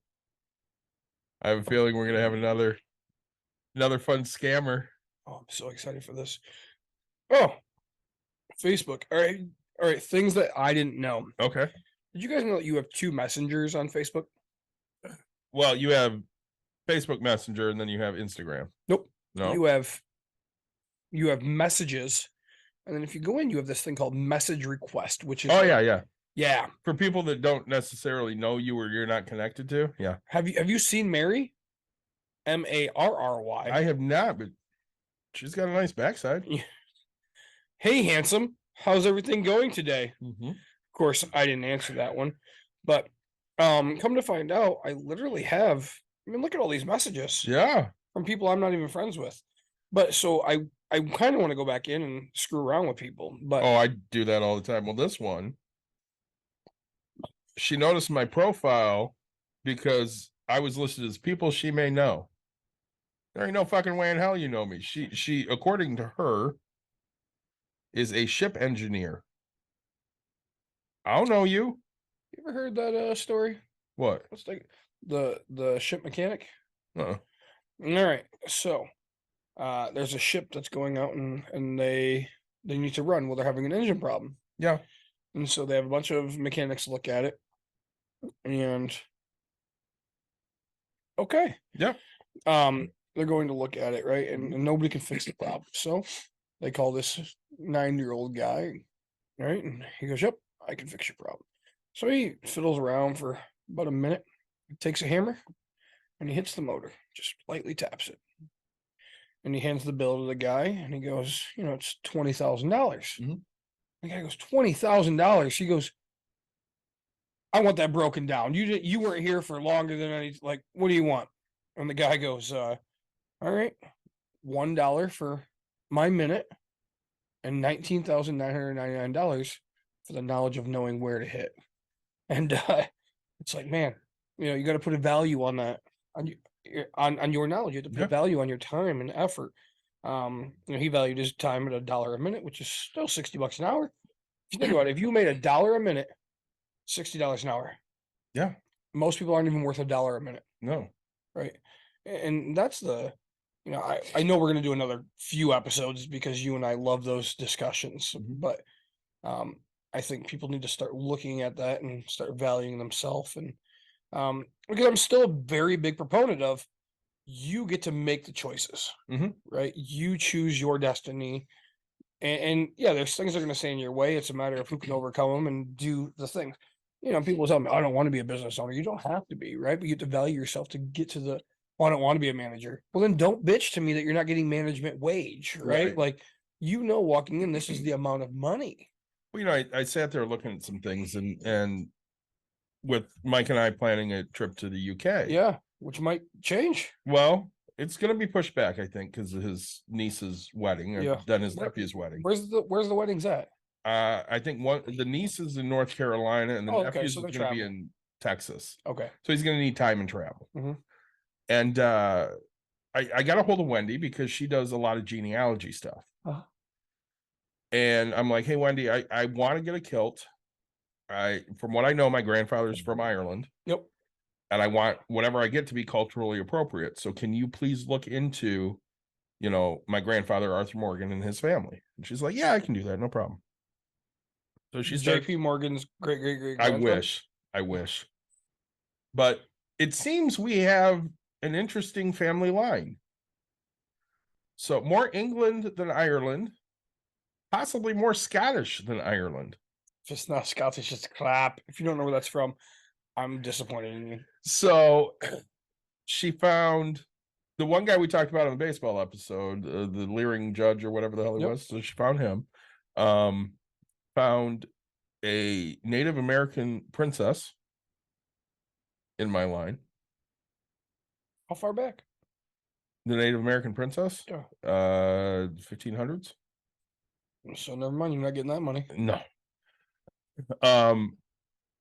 Speaker 4: I have a feeling we're gonna have another fun scammer.
Speaker 5: Oh, I'm so excited for this. Oh, Facebook. All right. Things that I didn't know.
Speaker 4: Okay.
Speaker 5: Did you guys know that you have 2 messengers on Facebook?
Speaker 4: Well, you have Facebook Messenger and then you have Instagram.
Speaker 5: Nope.
Speaker 4: No.
Speaker 5: You have messages, and then if you go in, you have this thing called message request, which is
Speaker 4: Oh yeah.
Speaker 5: yeah.
Speaker 4: For people that don't necessarily know you or you're not connected to, yeah.
Speaker 5: Have you seen Mary? Marry.
Speaker 4: I have not, but she's got a nice backside.
Speaker 5: Hey, handsome, how's everything going today?
Speaker 4: Mm-hmm.
Speaker 5: Of course, I didn't answer that one, but come to find out, I literally have. I mean, look at all these messages
Speaker 4: Yeah.
Speaker 5: from people I'm not even friends with. But so I kind of want to go back in and screw around with people. But
Speaker 4: Oh, I do that all the time. Well, this one, she noticed my profile because I was listed as people she may know. There ain't no fucking way in hell you know me. She, according to her, is a ship engineer. I don't know you.
Speaker 5: you ever heard that story?
Speaker 4: What?
Speaker 5: What's the ship mechanic?
Speaker 4: Uh-uh.
Speaker 5: All right, so there's a ship that's going out and they need to run. Well, they're having an engine problem.
Speaker 4: Yeah.
Speaker 5: And so they have a bunch of mechanics look at it. And okay.
Speaker 4: Yeah.
Speaker 5: They're going to look at it, right? And nobody can fix the problem. So they call this 9-year-old guy, right? And he goes, "Yep, I can fix your problem." So he fiddles around for about a minute, takes a hammer, and he hits the motor, just lightly taps it. And he hands the bill to the guy, and he goes, "It's $20,000.
Speaker 4: Mhm.
Speaker 5: The guy goes, $20,000. He goes, "I want that broken down. You weren't here for longer than any. Like, what do you want?" And the guy goes, "All right, $1 for my minute, and $19,999 for the knowledge of knowing where to hit." And it's like, man, you got to put a value on that, on your knowledge. You have to put
Speaker 4: Yeah.
Speaker 5: a value on your time and effort. He valued his time at $1 a minute, which is still $60 an hour. If you think about it, if you made $1 a minute, $60 an hour.
Speaker 4: Yeah.
Speaker 5: Most people aren't even worth $1 a minute,
Speaker 4: No.
Speaker 5: right? And that's the, I know we're gonna do another few episodes because you and I love those discussions, but I think people need to start looking at that and start valuing themselves. And because I'm still a very big proponent of, you get to make the choices,
Speaker 4: Mhm.
Speaker 5: right? You choose your destiny. And yeah, there's things that are going to stand in your way. It's a matter of who can overcome them and do the things. People tell me, "I don't want to be a business owner." You don't have to be, right? But you have to value yourself to get to the, "Oh, I don't want to be a manager." Well, then don't bitch to me that you're not getting management wage, right?
Speaker 4: Right.
Speaker 5: Like, walking in, this is the amount of money.
Speaker 4: Well, I sat there looking at some things and with Mike and I planning a trip to the UK.
Speaker 5: Yeah, which might change.
Speaker 4: Well, it's going to be pushed back, I think, because of his niece's wedding, or
Speaker 5: Yeah.
Speaker 4: then his nephew's wedding.
Speaker 5: Where's the weddings at?
Speaker 4: I think the niece is in North Carolina, and the
Speaker 5: Oh, okay,
Speaker 4: nephew's
Speaker 5: so
Speaker 4: is
Speaker 5: they're
Speaker 4: going to be
Speaker 5: traveling.
Speaker 4: in Texas.
Speaker 5: Okay.
Speaker 4: So he's going to need time and travel.
Speaker 5: Mhm.
Speaker 4: And I got a hold of Wendy because she does a lot of genealogy stuff.
Speaker 5: Uh-huh.
Speaker 4: And I'm like, "Hey, Wendy, I want to get a kilt. From what I know, my grandfather's from Ireland.
Speaker 5: Yep.
Speaker 4: And I want whatever I get to be culturally appropriate. So can you please look into, my grandfather, Arthur Morgan, and his family?" And she's like, "Yeah, I can do that. No problem." So she's
Speaker 5: JP Morgan's great.
Speaker 4: I wish. But it seems we have an interesting family line. So more England than Ireland, possibly more Scottish than Ireland.
Speaker 5: If it's not Scottish, it's crap. If you don't know where that's from, I'm disappointed in you.
Speaker 4: So she found the one guy we talked about on the baseball episode, the leering judge or whatever the hell he
Speaker 5: Yep.
Speaker 4: was. So she found him. Found a Native American princess in my line.
Speaker 5: How far back?
Speaker 4: The Native American princess?
Speaker 5: Yeah.
Speaker 4: 1500s?
Speaker 5: So never mind, you're not getting that money.
Speaker 4: No.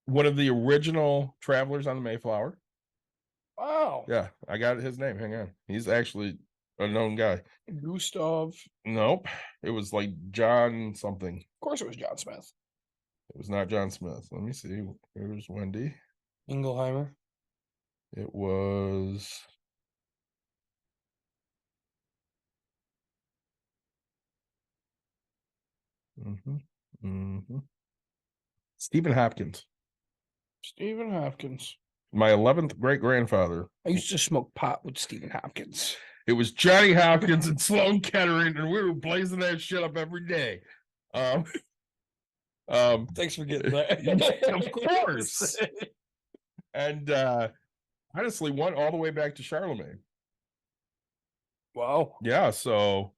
Speaker 4: One of the original travelers on the Mayflower.
Speaker 5: Wow.
Speaker 4: Yeah, I got his name. Hang on. He's actually a known guy.
Speaker 5: Gustav.
Speaker 4: Nope. It was like John something.
Speaker 5: Of course it was John Smith.
Speaker 4: It was not John Smith. Let me see. Here's Wendy.
Speaker 5: Ingelheimer.
Speaker 4: It was. Stephen Hopkins.
Speaker 5: Stephen Hopkins.
Speaker 4: My 11th great grandfather.
Speaker 5: I used to smoke pot with Stephen Hopkins.
Speaker 4: It was Johnny Hopkins and Sloan Kettering, and we were blazing that shit up every day.
Speaker 5: Thanks for getting that.
Speaker 4: Of course. And honestly, went all the way back to Charlemagne.
Speaker 5: Wow.
Speaker 4: Yeah, so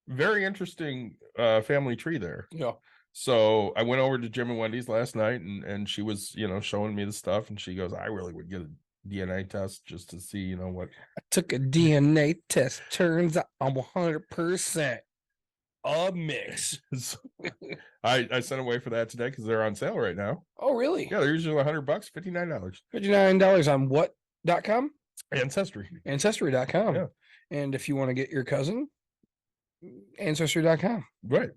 Speaker 4: very interesting family tree there.
Speaker 5: Yeah.
Speaker 4: So I went over to Jim and Wendy's last night, and she was, showing me the stuff, and she goes, "I really would get a DNA test just to see, what."
Speaker 5: I took a DNA test. Turns out I'm 100% a mix.
Speaker 4: So, I sent away for that today because they're on sale right now.
Speaker 5: Oh, really?
Speaker 4: Yeah, they're usually $100, $59.
Speaker 5: $59 on what.com?
Speaker 4: Ancestry.
Speaker 5: Ancestry.com.
Speaker 4: Yeah.
Speaker 5: And if you want to get your cousin, Ancestry.com.
Speaker 4: Right.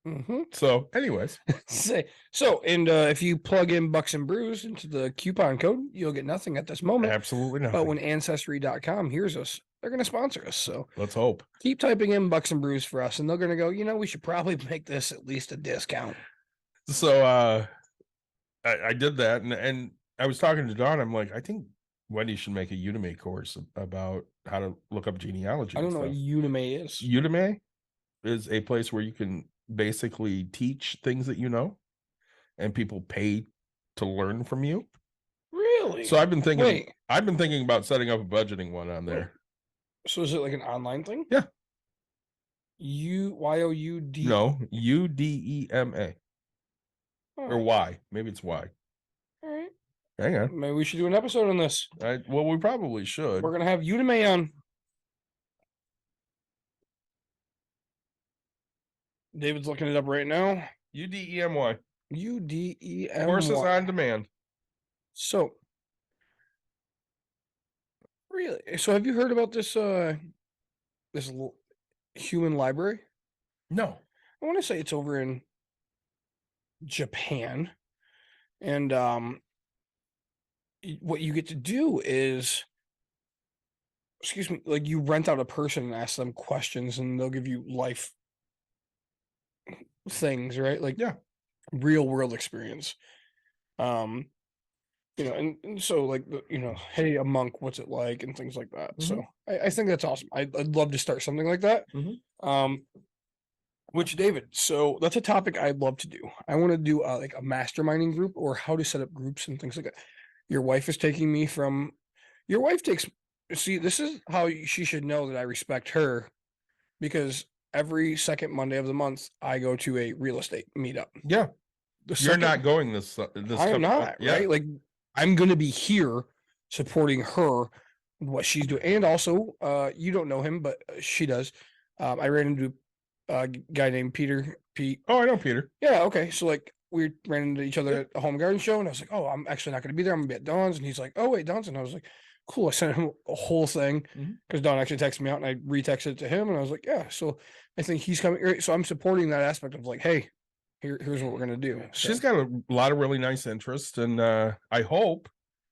Speaker 5: Mm-hmm.
Speaker 4: So, anyways,
Speaker 5: if you plug in Bucks and Brews into the coupon code, you'll get nothing at this moment.
Speaker 4: absolutely not.
Speaker 5: But when Ancestry.com hears us, they're going to sponsor us. So
Speaker 4: Let's hope.
Speaker 5: keep typing in Bucks and Brews for us, and they're going to go, we should probably make this at least a discount.
Speaker 4: So I did that, and I was talking to Dawn. I'm like, I think Wendy should make a Udemy course about how to look up genealogy.
Speaker 5: I don't know what
Speaker 4: and
Speaker 5: Udemy is.
Speaker 4: stuff. Udemy? is a place where you can basically teach things that you know, and people pay to learn from you.
Speaker 5: Really?
Speaker 4: So I've been thinking
Speaker 5: Wait.
Speaker 4: about setting up a budgeting one on there.
Speaker 5: So is it like an online thing?
Speaker 4: Yeah.
Speaker 5: YOUD?
Speaker 4: No, UDEMA or
Speaker 5: Oh,
Speaker 4: Y. Maybe it's Y.
Speaker 5: all right.
Speaker 4: Hang on.
Speaker 5: Maybe we should do an episode on this.
Speaker 4: Well, we probably should.
Speaker 5: We're gonna have Udemy on. David's looking it up right now.
Speaker 4: UDEMY.
Speaker 5: UDEMY.
Speaker 4: Courses on demand.
Speaker 5: So, really? So, have you heard about this? Human library?
Speaker 4: No.
Speaker 5: I want to say it's over in Japan, and what you get to do is, excuse me, like you rent out a person and ask them questions, and they'll give you life things, right? Like
Speaker 4: Yeah.
Speaker 5: real world experience. And so like hey, a monk, what's it like, and things like that. So I think that's awesome. I'd love to start something like that. Which David, so that's a topic I'd love to do. I want to do like a masterminding group, or how to set up groups and things like that. Your wife is taking me from. Your wife takes. See, this is how she should know that I respect her, because every second Monday of the month I go to a real estate meetup.
Speaker 4: Yeah.
Speaker 5: The
Speaker 4: You're
Speaker 5: second-
Speaker 4: not going this.
Speaker 5: I am
Speaker 4: coming-
Speaker 5: not,
Speaker 4: yeah.
Speaker 5: right? Like I'm going to be here supporting her, what she's doing. And also, you don't know him, but she does. I ran into a guy named Pete.
Speaker 4: Oh, I know Peter.
Speaker 5: Yeah. Okay. So like we ran into each other at the Home Garden Show, and I was like, oh, I'm actually not going to be there. I'm going to be at Dawn's. And he's like, oh, wait, Dawn's. And I was like, cool. I sent him a whole thing because Dawn actually texted me out, and I retexted it to him. And I was like, yeah. So I think he's coming. Right. So I'm supporting that aspect of like, hey, here's what we're going to do. So,
Speaker 4: She's got a lot of really nice interests, and I hope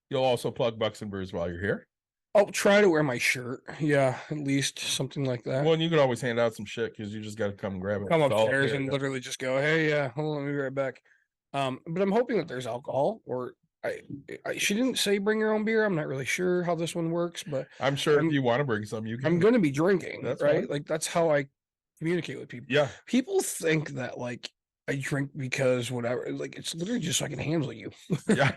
Speaker 4: you'll also plug Bucks and Brews while you're here.
Speaker 5: I'll try to wear my shirt. Yeah, at least something like that.
Speaker 4: Well, and you can always hand out some shit because you just got to come and grab it.
Speaker 5: Come
Speaker 4: It's all
Speaker 5: upstairs
Speaker 4: here.
Speaker 5: and literally just go, hey, yeah, hold on, let me be right back. But I'm hoping that there's alcohol, or she didn't say bring your own beer. I'm not really sure how this one works, but
Speaker 4: I'm sure
Speaker 5: I'm-
Speaker 4: if you want to bring some, you can.
Speaker 5: I'm going to be drinking,
Speaker 4: That's
Speaker 5: right?
Speaker 4: fine.
Speaker 5: Like that's how I communicate with people.
Speaker 4: Yeah.
Speaker 5: People think that like I drink because whatever, like it's literally just so I can handle you.
Speaker 4: Yeah.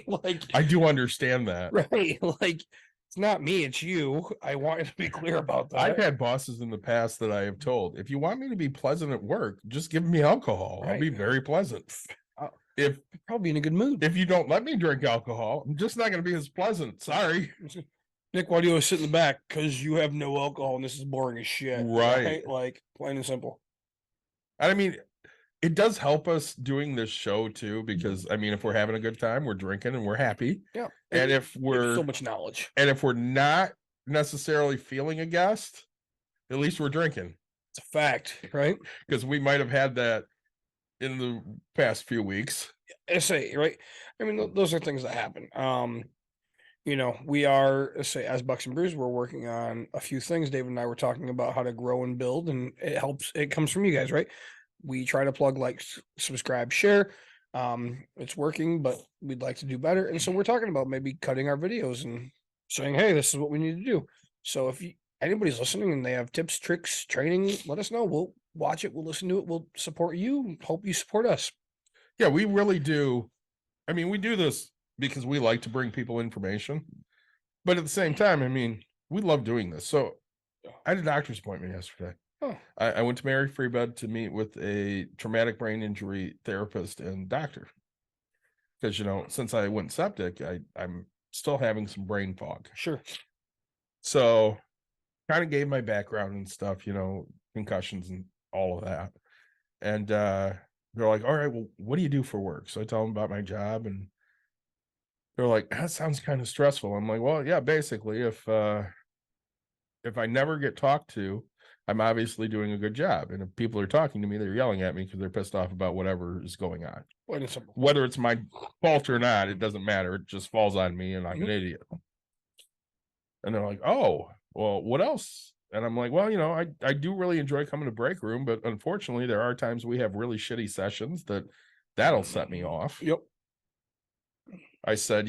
Speaker 5: Like,
Speaker 4: I do understand that.
Speaker 5: right. Like it's not me, it's you. I want to be clear about that.
Speaker 4: I've had bosses in the past that I have told, if you want me to be pleasant at work, just give me alcohol. I'll be
Speaker 5: Right.
Speaker 4: very pleasant.
Speaker 5: Uh,
Speaker 4: If
Speaker 5: Probably in a good mood.
Speaker 4: if you don't let me drink alcohol, I'm just not going to be as pleasant. Sorry.
Speaker 5: Nick, why do you always sit in the back? Because you have no alcohol and this is boring as shit.
Speaker 4: Right.
Speaker 5: Like plain and simple.
Speaker 4: I mean, it does help us doing this show too, because I mean, if we're having a good time, we're drinking and we're happy.
Speaker 5: Yeah.
Speaker 4: And if
Speaker 5: There's
Speaker 4: we're
Speaker 5: so much knowledge.
Speaker 4: and if we're not necessarily feeling a guest, at least we're drinking,
Speaker 5: It's a fact, right?
Speaker 4: because we might have had that in the past few weeks.
Speaker 5: I say, right? I mean, those are things that happen. We are, let's say, as Bucks and Brews, we're working on a few things. David and I were talking about how to grow and build, and it comes from you guys, right? We try to plug, like, subscribe, share. It's working, but we'd like to do better. And so we're talking about maybe cutting our videos and saying, hey, this is what we need to do. So if anybody's listening and they have tips, tricks, training, let us know. We'll watch it. We'll listen to it. We'll support you. Hope you support us.
Speaker 4: Yeah, we really do. I mean, we do this because we like to bring people information, but at the same time, I mean, we love doing this. So I had a doctor's appointment yesterday.
Speaker 5: Oh.
Speaker 4: I went to Mary Freebed to meet with a traumatic brain injury therapist and doctor. Because, since I went septic, I'm still having some brain fog.
Speaker 5: Sure.
Speaker 4: So kind of gave my background and stuff, concussions and all of that. And they're like, all right, well, what do you do for work? So I tell them about my job, and they're like, that sounds kind of stressful. I'm like, well, yeah, basically, if I never get talked to, I'm obviously doing a good job. And if people are talking to me, they're yelling at me because they're pissed off about whatever is going on.
Speaker 5: Plain and simple.
Speaker 4: Whether it's my fault or not, it doesn't matter. It just falls on me and I'm an idiot. And they're like, oh, well, what else? And I'm like, well, I do really enjoy coming to break room, but unfortunately there are times we have really shitty sessions that'll set me off.
Speaker 5: Yep.
Speaker 4: I said,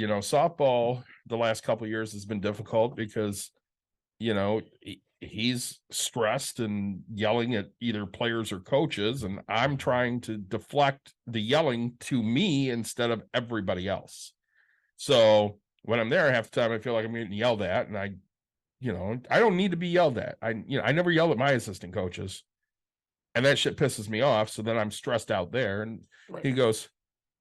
Speaker 4: he's stressed and yelling at either players or coaches, and I'm trying to deflect the yelling to me instead of everybody else. So when I'm there, half the time I feel like I'm getting yelled at, and I don't need to be yelled at. I never yell at my assistant coaches, and that shit pisses me off. So then I'm stressed out there. And
Speaker 5: Right.
Speaker 4: he goes,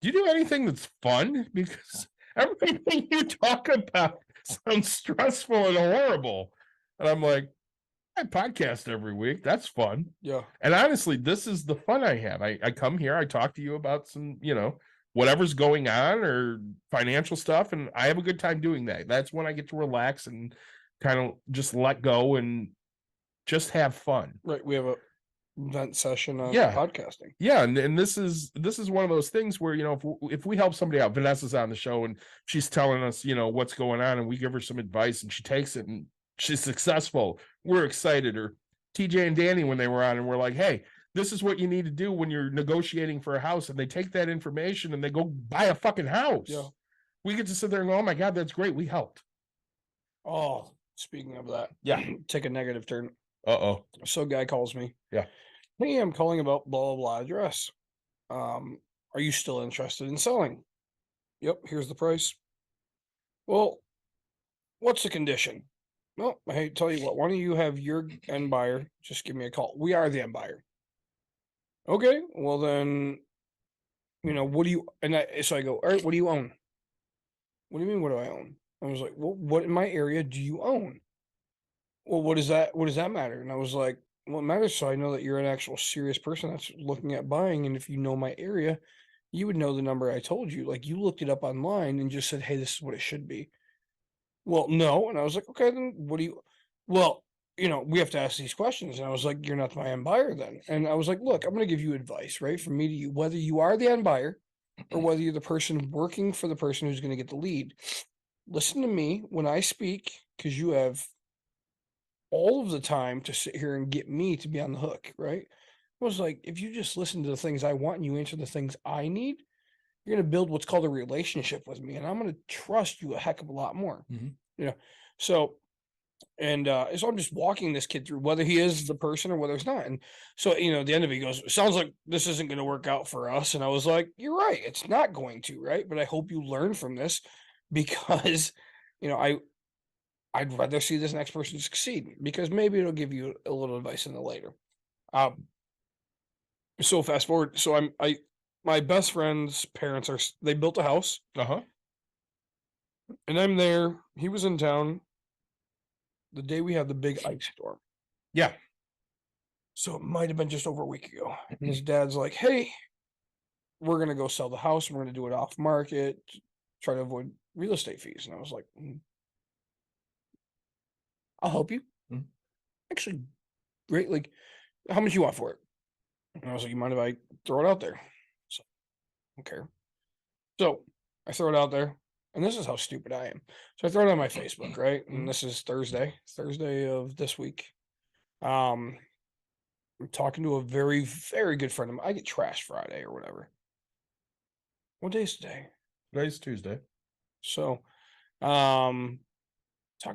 Speaker 4: "Do you do anything that's fun? Because everything you talk about sounds stressful and horrible." And I'm like, "I podcast every week. That's fun."
Speaker 5: Yeah.
Speaker 4: And honestly, this is the fun I have. I come here, I talk to you about some, whatever's going on or financial stuff, and I have a good time doing that. That's when I get to relax and kind of just let go and just have fun.
Speaker 5: Right. We have a vent session on
Speaker 4: Yeah.
Speaker 5: podcasting.
Speaker 4: Yeah, and this is one of those things where, if we help somebody out, Vanessa's on the show and she's telling us, what's going on, and we give her some advice and she takes it and she's successful, we're excited. Or TJ and Danny, when they were on, and we're like, "Hey, this is what you need to do when you're negotiating for a house," and they take that information and they go buy a fucking house.
Speaker 5: Yeah.
Speaker 4: We get to sit there and go, "Oh my God, that's great. We helped."
Speaker 5: Oh, speaking of that,
Speaker 4: Yeah.
Speaker 5: take a negative turn.
Speaker 4: Uh-oh.
Speaker 5: So guy calls me.
Speaker 4: Yeah.
Speaker 5: "Hey, I'm calling about blah blah blah address. Are you still interested in selling?" "Yep, here's the price." "Well, what's the condition?" "Well, hey, tell you what, why don't you have your end buyer just give me a call? We are the end buyer." "Okay, well then, what do you," so I go, "All right, what do you own?" "What do you mean, what do I own?" I was like, "Well, what in my area do you own?" "Well, what does that matter?" And I was like, "Well, it matters so I know that you're an actual serious person that's looking at buying, and if you know my area, you would know the number I told you. Like, you looked it up online and just said, hey, this is what it should be." "Well, no." And I was like, "Okay, then what do you," "Well, we have to ask these questions." And I was like, "You're not my end buyer then." And I was like, "Look, I'm going to give you advice, right? From me to you, whether you are the end buyer or whether you're the person working for the person who's going to get the lead. Listen to me when I speak, because you have all of the time to sit here and get me to be on the hook, right?" I was like, if you just listen to the things I want and you answer the things I need, you're going to build what's called a relationship with me, and I'm going to trust you a heck of a lot more.
Speaker 4: Mhm.
Speaker 5: So, and so I'm just walking this kid through whether he is the person or whether it's not. And so, at the end of it, he goes, "Sounds like this isn't going to work out for us." And I was like, "You're right. It's not going to, right? But I hope you learn from this, because, I'd rather see this next person succeed, because maybe it'll give you a little advice in the later." So fast forward. So my best friend's parents they built a house,
Speaker 4: Uh-huh.
Speaker 5: and I'm there. He was in town the day we had the big ice storm.
Speaker 4: Yeah.
Speaker 5: So it might have been just over a week ago. And his dad's like, "Hey, we're going to go sell the house. We're going to do it off market, try to avoid real estate fees." And I was like, "I'll help you."
Speaker 4: Mhm.
Speaker 5: Actually, great. Like, how much you want for it? And I was like, "You mind if I throw it out there?" So, I don't care. So I throw it out there, and this is how stupid I am. So I throw it on my Facebook, right? And this is Thursday of this week. I'm talking to a very, very good friend of mine. I get trash Friday or whatever. What day is today?
Speaker 4: Today's Tuesday.
Speaker 5: So, talking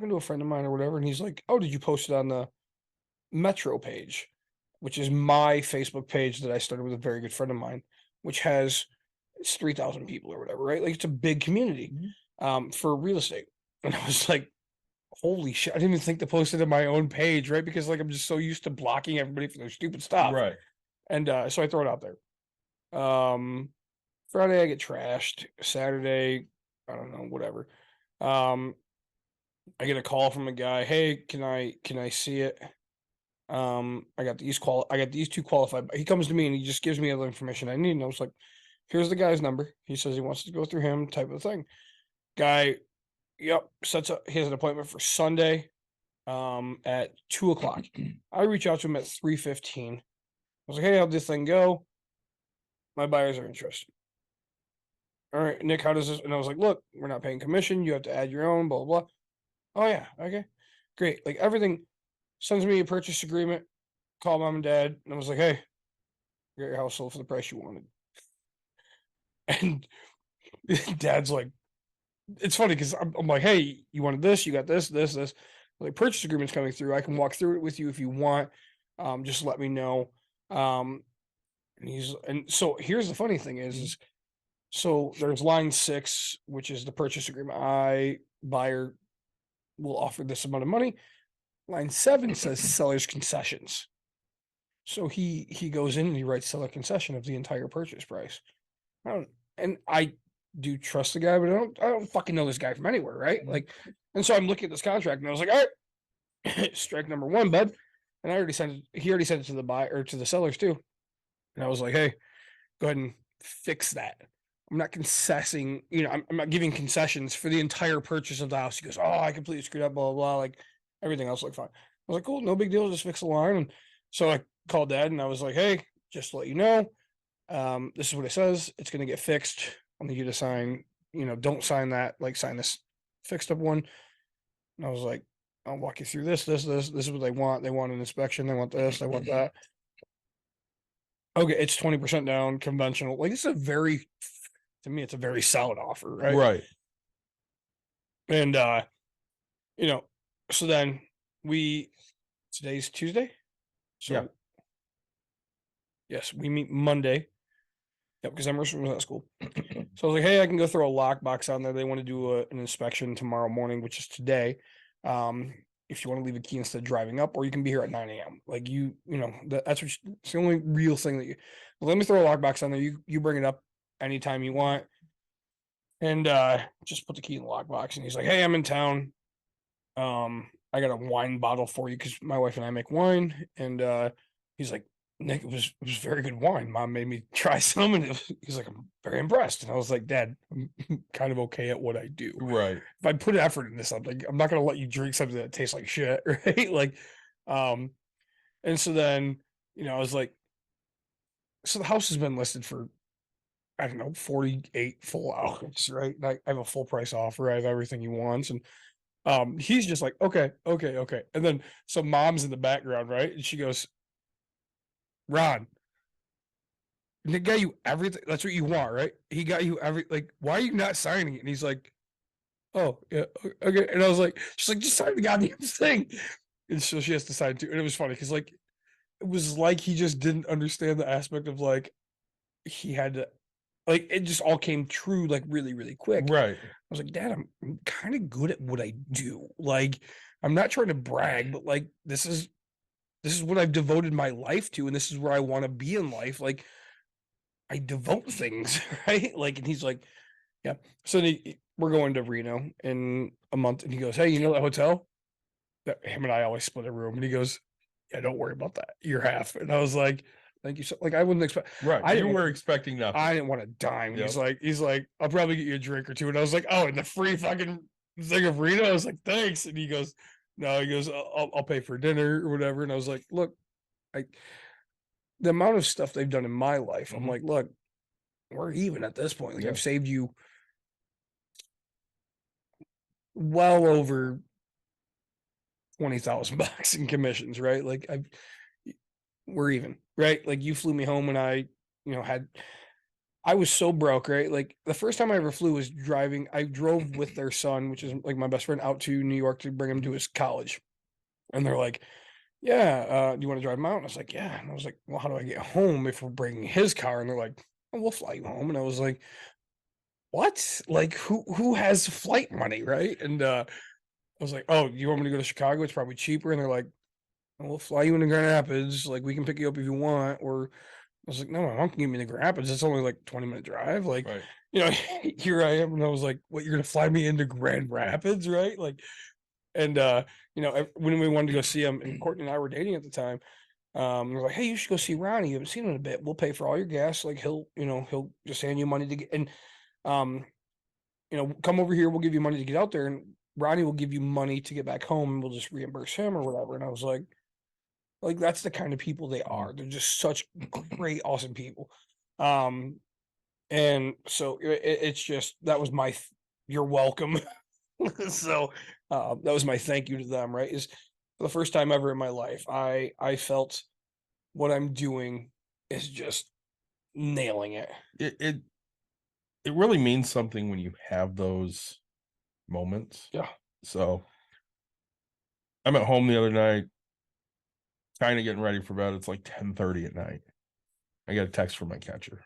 Speaker 5: to a friend of mine or whatever, and he's like, "Oh, did you post it on the Metro page?" Which is my Facebook page that I started with a very good friend of mine, which it's 3,000 people or whatever, right? Like, it's a big community for real estate. And I was like, holy shit, I didn't even think to post it on my own page, right? Because like I'm just so used to blocking everybody for their stupid stuff.
Speaker 4: Right.
Speaker 5: And so I throw it out there. Friday I get trashed. Saturday, I don't know, whatever. I get a call from a guy, "Hey, can I see it? I got these two qualified." He comes to me and he just gives me all the information I need. And I was like, "Here's the guy's number. He says he wants to go through him," type of thing. Guy, yep, he has an appointment for Sunday at 2:00. I reach out to him at 3:15. I was like, "Hey, how'd this thing go? My buyers are interested." "All right, Nick, how does this?" And I was like, "Look, we're not paying commission. You have to add your own, blah, blah, blah." "Oh, yeah. Okay, great." Like, everything. Sends me a purchase agreement, call mom and dad. And I was like, "Hey, I got your house sold for the price you wanted." And dad's like, it's funny because I'm like, "Hey, you wanted this, you got this, this, this." like purchase agreement's coming through. I can walk through it with you if you want. Just let me know. And so here's the funny thing is so there's line 6, which is the purchase agreement. Buyer will offer this amount of money. Line 7 says seller's concessions. So he goes in and he writes seller concession of the entire purchase price. I do trust the guy, but I don't fucking know this guy from anywhere, right? Like, and so I'm looking at this contract and I was like, all right, strike number 1, bud. And he already sent it to the buyer or to the sellers too. And I was like, hey, go ahead and fix that. I'm not concessing, I'm not giving concessions for the entire purchase of the house. He goes, oh, I completely screwed up, blah, blah, blah. Like everything else looked fine. I was like, cool, no big deal, just fix the line. And so I called Dad and I was like, hey, just to let you know, this is what it says. It's going to get fixed. I need you to sign, don't sign that, like sign this fixed up one. And I was like, I'll walk you through this. This is what they want. They want an inspection. They want this. They want that. Okay, it's 20% down, conventional. Like, to me, it's a very solid offer, right?
Speaker 4: Right.
Speaker 5: And so then today's Tuesday. So
Speaker 4: Yeah.
Speaker 5: Yes, we meet Monday. Yep, because Emerson was at school. So I was like, hey, I can go throw a lockbox on there. They want to do an inspection tomorrow morning, which is today. If you want to leave a key instead of driving up, or you can be here at 9 a.m. Like that's it's the only real thing that let me throw a lockbox on there. You bring it up anytime you want. And just put the key in the lockbox. And he's like, hey, I'm in town. I got a wine bottle for you because my wife and I make wine. And he's like, Nick, it was very good wine. Mom made me try some, and he's like, I'm very impressed. And I was like, Dad, I'm kind of okay at what I do.
Speaker 4: Right.
Speaker 5: If I put effort into something, I'm not gonna let you drink something that tastes like shit, right? Like, and so then, I was like, so the house has been listed for, I don't know, 48 full hours, right? And I have a full price offer. I have everything he wants, and he's just like, okay. And then so Mom's in the background, right? And she goes, Ron, Nick got you everything. That's what you want, right? He got you why are you not signing it? And he's like, oh, yeah, okay. And I was like, she's like, just sign the goddamn thing. And so she has to sign too. And it was funny because it was like he just didn't understand the aspect of he had to, it just all came true really, really quick.
Speaker 4: Right.
Speaker 5: I was like, Dad, I'm kind of good at what I do. I'm not trying to brag, but this is what I've devoted my life to, and this is where I want to be in life. I devote things, right? And he's like, yeah. So we're going to Reno in a month, and he goes, hey, that hotel? That him and I always split a room, and he goes, yeah, don't worry about that. You're half. And I was like, thank you. So I wouldn't expect.
Speaker 4: Right. You were expecting nothing.
Speaker 5: I didn't want a dime.
Speaker 4: Yep.
Speaker 5: He's like, I'll probably get you a drink or two. And I was like, oh, and the free fucking thing of Reno. I was like, thanks. And he goes, no, he goes, I'll pay for dinner or whatever. And I was like, look, the amount of stuff they've done in my life, I'm like, look, we're even at this point.
Speaker 4: Yeah.
Speaker 5: I've saved you well over $20,000 in commissions, right? We're even, right? You flew me home and I was so broke, right? The first time I ever flew was I drove with their son, which is my best friend, out to New York to bring him to his college. And they're like, yeah, do you want to drive him out? And I was like, yeah. And I was like, well, how do I get home if we're bringing his car? And they're like, oh, we'll fly you home. And I was like, what? Who has flight money, right? And I was like, oh, you want me to go to Chicago? It's probably cheaper. And they're like, we'll fly you into Grand Rapids. We can pick you up if you want. Or I was like, no, my mom can get me to Grand Rapids. It's only 20-minute drive.
Speaker 4: Right.
Speaker 5: Here I am. And I was like, what, you're going to fly me into Grand Rapids, right? And when we wanted to go see him, and Courtney and I were dating at the time, we're like, hey, you should go see Ronnie. You haven't seen him in a bit. We'll pay for all your gas. He'll just hand you money to get, and, come over here. We'll give you money to get out there. And Ronnie will give you money to get back home, and we'll just reimburse him or whatever. And I was like, that's the kind of people they are. They're just such great, awesome people. And so it's just, that was my, you're welcome. So that was my thank you to them, right? Is for the first time ever in my life, I felt what I'm doing is just nailing it.
Speaker 4: It really means something when you have those moments.
Speaker 5: Yeah.
Speaker 4: So I'm at home the other night, kind of getting ready for bed. It's like 10:30 at night. I get a text from my catcher.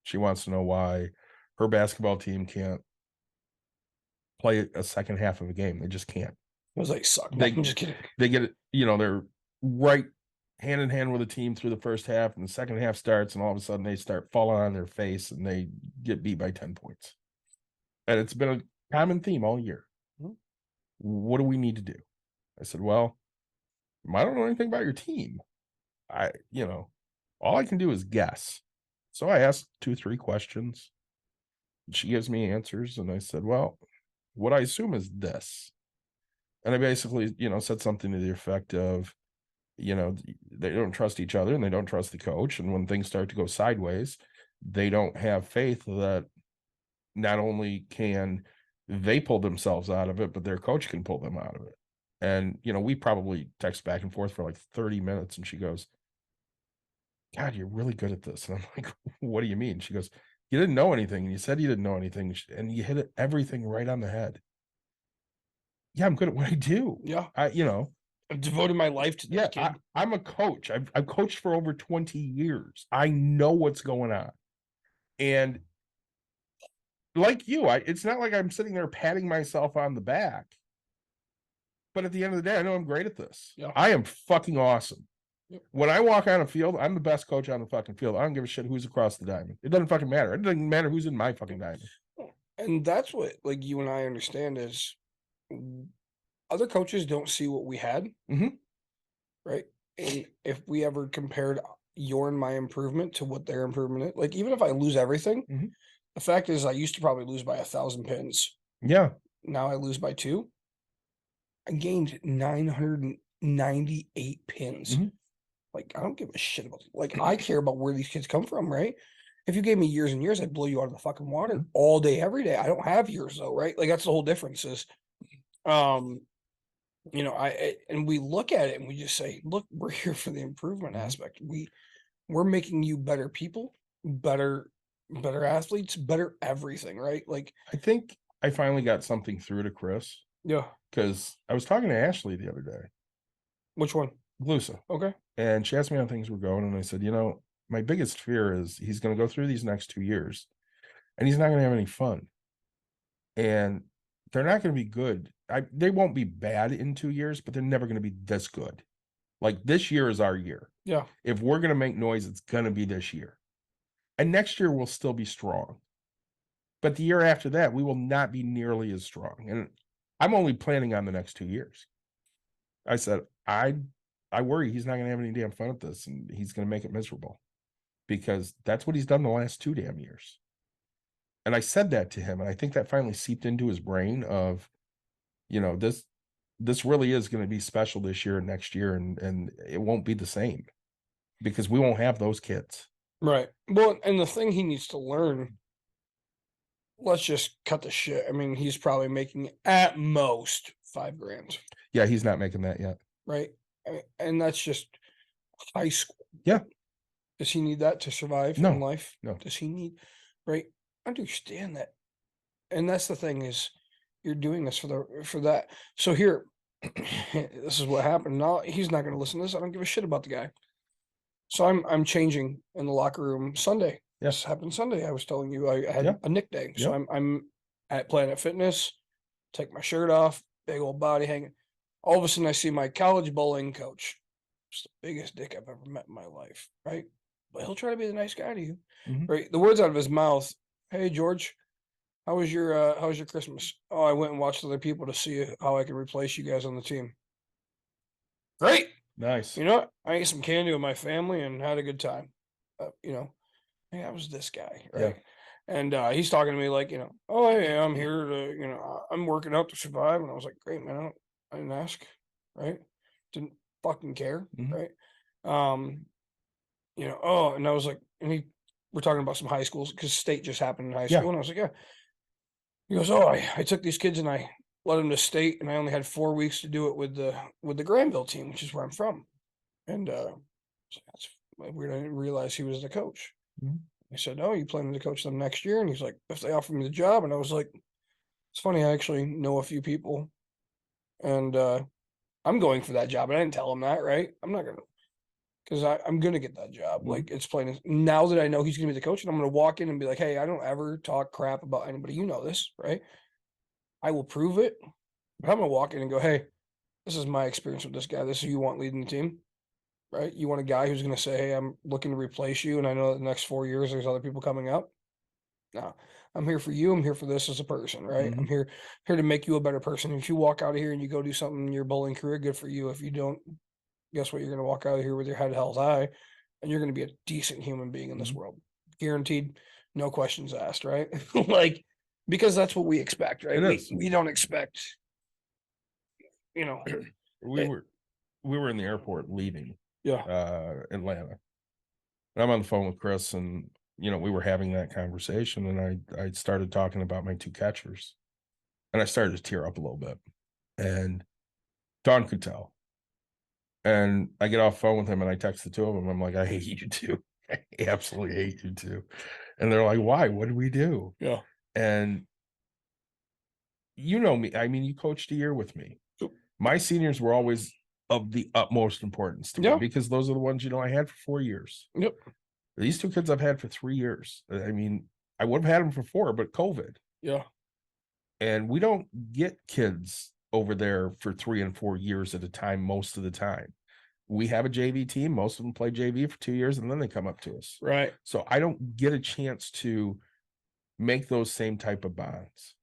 Speaker 4: She wants to know why her basketball team can't play a second half of a game. They just can't.
Speaker 5: I was like, suck.
Speaker 4: They-
Speaker 5: I'm just kidding.
Speaker 4: They get it, they're right hand in hand with the team through the first half, and the second half starts, and all of a sudden they start falling on their face and they get beat by 10 points. And it's been a common theme all year. What do we need to do? I said, well, I don't know anything about your team. All I can do is guess. So I asked 2-3 questions. She gives me answers, and I said, well, what I assume is this. And I basically, said something to the effect of, they don't trust each other and they don't trust the coach. And when things start to go sideways, they don't have faith that not only can they pull themselves out of it, but their coach can pull them out of it. And, we probably text back and forth for like 30 minutes. And she goes, God, you're really good at this. And I'm like, what do you mean? She goes, you didn't know anything. And you said you didn't know anything. And you hit everything right on the head. Yeah, I'm good at what I do.
Speaker 5: Yeah.
Speaker 4: I've
Speaker 5: devoted my life to that kid.
Speaker 4: I'm a coach. I've coached for over 20 years. I know what's going on. And like you, it's not like I'm sitting there patting myself on the back. But at the end of the day, I know I'm great at this.
Speaker 5: Yeah.
Speaker 4: I am fucking awesome.
Speaker 5: Yep.
Speaker 4: When I walk on a field, I'm the best coach on the fucking field. I don't give a shit who's across the diamond. It doesn't fucking matter. It doesn't matter who's in my fucking diamond.
Speaker 5: And that's what like you and I understand is other coaches don't see what we had.
Speaker 4: Mhm.
Speaker 5: Right. And if we ever compared your and my improvement to what their improvement is, like even if I lose everything,
Speaker 4: Mhm.
Speaker 5: the fact is I used to probably lose by 1,000 pins.
Speaker 4: Yeah.
Speaker 5: Now I lose by 2. I gained 998 pins.
Speaker 4: Mhm.
Speaker 5: Like, I don't give a shit about like I care about where these kids come from, right? If you gave me years and years, I'd blow you out of the fucking water all day, every day. I don't have years though, right? Like that's the whole difference is and we look at it and we just say, look, we're here for the improvement aspect. We're making you better people, better athletes, better everything, right? Like
Speaker 4: I think I finally got something through to Chris
Speaker 5: yeah.
Speaker 4: because I was talking to Ashley the other day,
Speaker 5: Which one?
Speaker 4: Glusa,
Speaker 5: Okay.
Speaker 4: and she asked me how things were going. And I said, my biggest fear is he's going to go through these next 2 years and he's not going to have any fun. And they're not going to be good. They won't be bad in 2 years, but they're never going to be this good. Like this year is our year.
Speaker 5: Yeah.
Speaker 4: If we're going to make noise, it's going to be this year. And next year we'll still be strong. But the year after that, we will not be nearly as strong. And I'm only planning on the next 2 years. I said, I worry he's not going to have any damn fun at this and he's going to make it miserable because that's what he's done the last 2 damn years. And I said that to him. And I think that finally seeped into his brain of, this really is going to be special this year and next year. And it won't be the same because we won't have those kids.
Speaker 5: Right. Well, and the thing he needs to learn, let's just cut the shit. I mean, he's probably making at most $5,000.
Speaker 4: Yeah, he's not making that yet.
Speaker 5: Right. And that's just high school.
Speaker 4: Yeah.
Speaker 5: Does he need that to survive
Speaker 4: No.
Speaker 5: in life?
Speaker 4: No.
Speaker 5: Does he need, right? Understand that. And that's the thing is you're doing this for that. So here, this is what happened. Now he's not going to listen to this. I don't give a shit about the guy. So I'm changing in the locker room Sunday.
Speaker 4: Yes.
Speaker 5: This happened Sunday. I was telling you I had
Speaker 4: Yeah.
Speaker 5: a Nick day. So
Speaker 4: Yeah.
Speaker 5: I'm at Planet Fitness, take my shirt off, big old body hanging. All of a sudden I see my college bowling coach. It's the biggest dick I've ever met in my life, right? But he'll try to be the nice guy to you.
Speaker 4: Mhm.
Speaker 5: Right. The words out of his mouth, hey George, how was your Christmas? Oh, I went and watched other people to see how I could replace you guys on the team. Great.
Speaker 4: Nice.
Speaker 5: You know what? I ate some candy with my family and had a good time. Hey, I was this guy,
Speaker 4: Yeah.
Speaker 5: right? And he's talking to me like, oh, hey, I'm here to, I'm working out to survive. And I was like, great, man. I didn't ask, right? Didn't fucking care,
Speaker 4: Mhm.
Speaker 5: right? And I was like, we're talking about some high schools because state just happened in high
Speaker 4: Yeah.
Speaker 5: school. And I was like, yeah. He goes, oh, I took these kids and I led them to state and I only had 4 weeks to do it with the Granville team, which is where I'm from. And that's weird. I didn't realize he was the coach.
Speaker 4: Mhm.
Speaker 5: I said, oh, you planning to coach them next year? And he's like, if they offer me the job. And I was like, it's funny. I actually know a few people And I'm going for that job. And I didn't tell him that, right? I'm not gonna, because I'm gonna get that job. Like, it's plain now that I know he's gonna be the coach, and I'm gonna walk in and be like, hey, I don't ever talk crap about anybody. You know this, right? I will prove it. But I'm gonna walk in and go, hey, this is my experience with this guy. This is who you want leading the team, right? You want a guy who's gonna say, hey, I'm looking to replace you, and I know that the next 4 years there's other people coming up. No, I'm here for you. I'm here for this as a person, right? I'm here to make you a better person. If you walk out of here and you go do something in your bowling career, good for you. If you don't, guess what? You're gonna walk out of here with your head held high, and you're gonna be a decent human being in this world, guaranteed, no questions asked, right? Like, because that's what we expect, right?
Speaker 4: It is.
Speaker 5: We don't expect,
Speaker 4: We
Speaker 5: It-
Speaker 4: were in the airport leaving
Speaker 5: yeah,
Speaker 4: Atlanta. And I'm on the phone with Chris, and we were having that conversation, and I started talking about my two catchers, and I started to tear up a little bit, and Don could tell. And I get off the phone with him, and I text the two of them. I'm like, I hate you too. I absolutely hate you too. And they're like, why? What did we do?
Speaker 5: yeah,
Speaker 4: And you know me. I mean, you coached a year with me.
Speaker 5: Yep.
Speaker 4: My seniors were always of the utmost importance to
Speaker 5: Yeah.
Speaker 4: me, because those are the ones I had for 4 years.
Speaker 5: Yep.
Speaker 4: These two kids I've had for 3 years. I mean, I would have had them for 4, but COVID.
Speaker 5: yeah,
Speaker 4: And we don't get kids over there for 3 and 4 years at a time most of the time. We have a JV team. Most of them play JV for 2 years, and then they come up to us.
Speaker 5: right,
Speaker 4: So I don't get a chance to make those same type of bonds.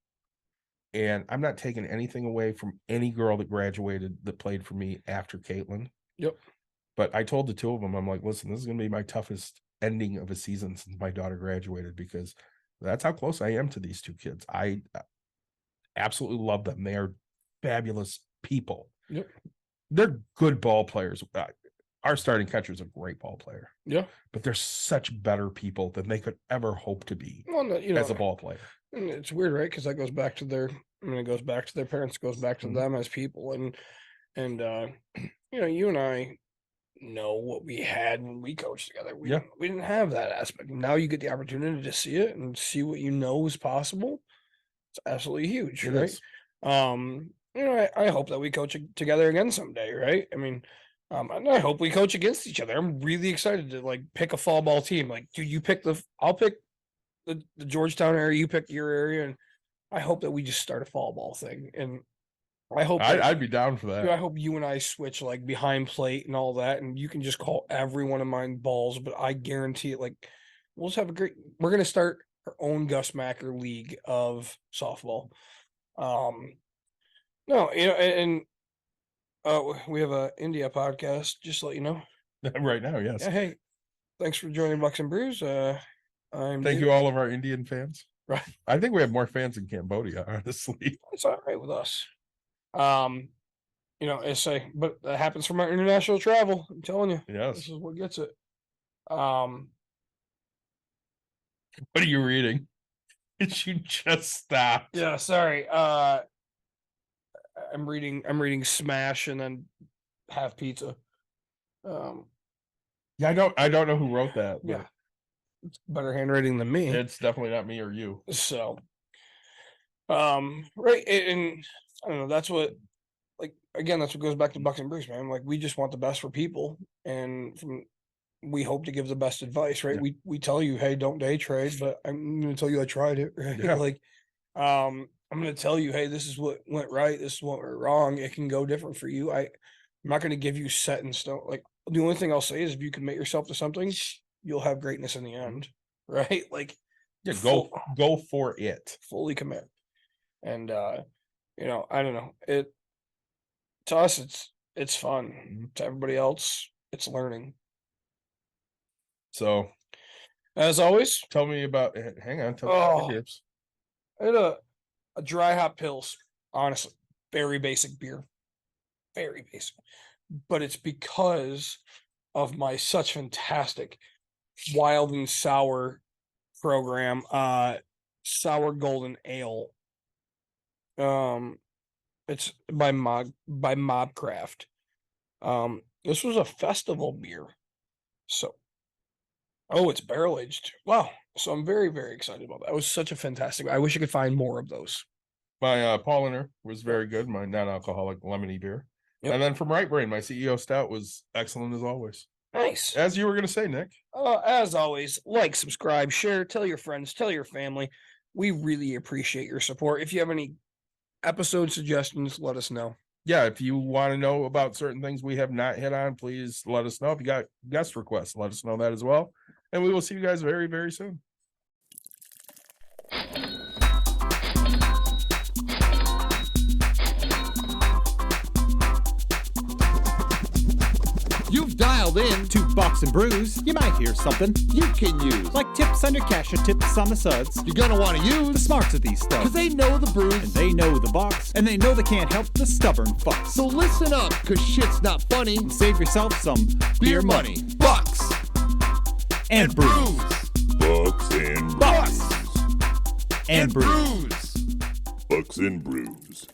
Speaker 4: And I'm not taking anything away from any girl that graduated that played for me after Caitlin.
Speaker 5: Yep.
Speaker 4: But I told the two of them, I'm like, listen, this is going to be my toughest ending of a season since my daughter graduated, because that's how close I am to these two kids. I absolutely love them. They are fabulous people.
Speaker 5: Yep.
Speaker 4: They're good ball players. Our starting catcher is a great ball player,
Speaker 5: yeah.
Speaker 4: but they're such better people than they could ever hope to be
Speaker 5: Well, no,
Speaker 4: as a ball player.
Speaker 5: and it's weird, right? Because that goes back to their, it goes back to their parents, it goes back to
Speaker 4: Mhm.
Speaker 5: them as people, and you and I know what we had when we coached together. We
Speaker 4: Yeah.
Speaker 5: we didn't have that aspect. Now you get the opportunity to see it and see what you know is possible. It's absolutely huge,
Speaker 4: It
Speaker 5: right?
Speaker 4: is.
Speaker 5: I hope that we coach together again someday, right? I mean, and I hope we coach against each other. I'm really excited to like pick a fall ball team. Like, do you pick I'll pick the Georgetown area, you pick your area, and I hope that we just start a fall ball thing. And I hope that-
Speaker 4: I'd be down for that.
Speaker 5: I hope you and I switch like behind plate and all that, and you can just call every one of mine balls. But I guarantee it, like, we'll just have a great. We're gonna start our own Gus Macker league of softball. No, we have a India podcast. Just to let you know.
Speaker 4: Right now, yes.
Speaker 5: Yeah, hey, thanks for joining Bucks and Brews. I'm
Speaker 4: Thank
Speaker 5: Dave.
Speaker 4: you, all of our Indian fans.
Speaker 5: Right.
Speaker 4: I think we have more fans in Cambodia, honestly.
Speaker 5: It's all right with us. But that happens from our international travel. I'm telling you.
Speaker 4: Yes.
Speaker 5: This is what gets it.
Speaker 4: What are you reading? Did you just stop?
Speaker 5: Yeah, sorry. I'm reading Smash and then Half Pizza.
Speaker 4: Yeah, I don't know who wrote that. But
Speaker 5: Yeah. It's better handwriting than me.
Speaker 4: it's definitely not me or you.
Speaker 5: So right, and I don't know, that's what, like, again, that's what goes back to Bucks and Bruce, man. Like, we just want the best for people, and we hope to give the best advice, right?
Speaker 4: Yeah.
Speaker 5: We tell you, hey, don't day trade, but I'm gonna tell you I tried it, right?
Speaker 4: Yeah.
Speaker 5: Like, I'm gonna tell you, hey, this is what went right, this is what went wrong. It can go different for you. I'm not gonna give you set in stone. Like, the only thing I'll say is if you commit yourself to something, you'll have greatness in the end, right? Like,
Speaker 4: Yeah,
Speaker 5: full-
Speaker 4: go for it.
Speaker 5: fully commit. And I don't know. To us it's fun. To everybody else, it's learning.
Speaker 4: So
Speaker 5: As always,
Speaker 4: tell me about. Hang on. Tell me about the tips.
Speaker 5: I had a dry hop pills, honestly. Very basic beer. Very basic. But it's because of my such fantastic wild and sour program, sour golden ale. It's by Mobcraft. This was a festival beer. So it's barrel aged. Wow. So I'm very, very excited about that. It was such a fantastic. I wish I could find more of those.
Speaker 4: My Paulaner was very good. My non-alcoholic lemony beer.
Speaker 5: Yep.
Speaker 4: And then from Right Brain, my CEO stout was excellent as always.
Speaker 5: Nice.
Speaker 4: As you were going to say, Nick.
Speaker 5: As always, like, subscribe, share, tell your friends, tell your family. We really appreciate your support. If you have any episode suggestions, let us know.
Speaker 4: Yeah, if you want to know about certain things we have not hit on, please let us know. If you got guest requests, let us know that as well. And we will see you guys very, very soon.
Speaker 1: You've dialed in
Speaker 2: To Box and Brews, you might hear something
Speaker 1: you can use.
Speaker 2: like tips on your cash or tips on the suds.
Speaker 1: You're gonna want to
Speaker 2: The
Speaker 1: use
Speaker 2: smarts of these
Speaker 1: because
Speaker 2: stuff.
Speaker 1: they know the
Speaker 2: And
Speaker 1: brews.
Speaker 2: they know the box, and they know they can't help the stubborn fucks.
Speaker 1: So listen up, cause shit's not funny.
Speaker 2: Save yourself some
Speaker 1: Beer money, bucks,
Speaker 2: and brews.
Speaker 3: Bucks and
Speaker 2: Bucks
Speaker 3: brews.
Speaker 2: and brews.
Speaker 1: brews.
Speaker 3: Bucks and brews.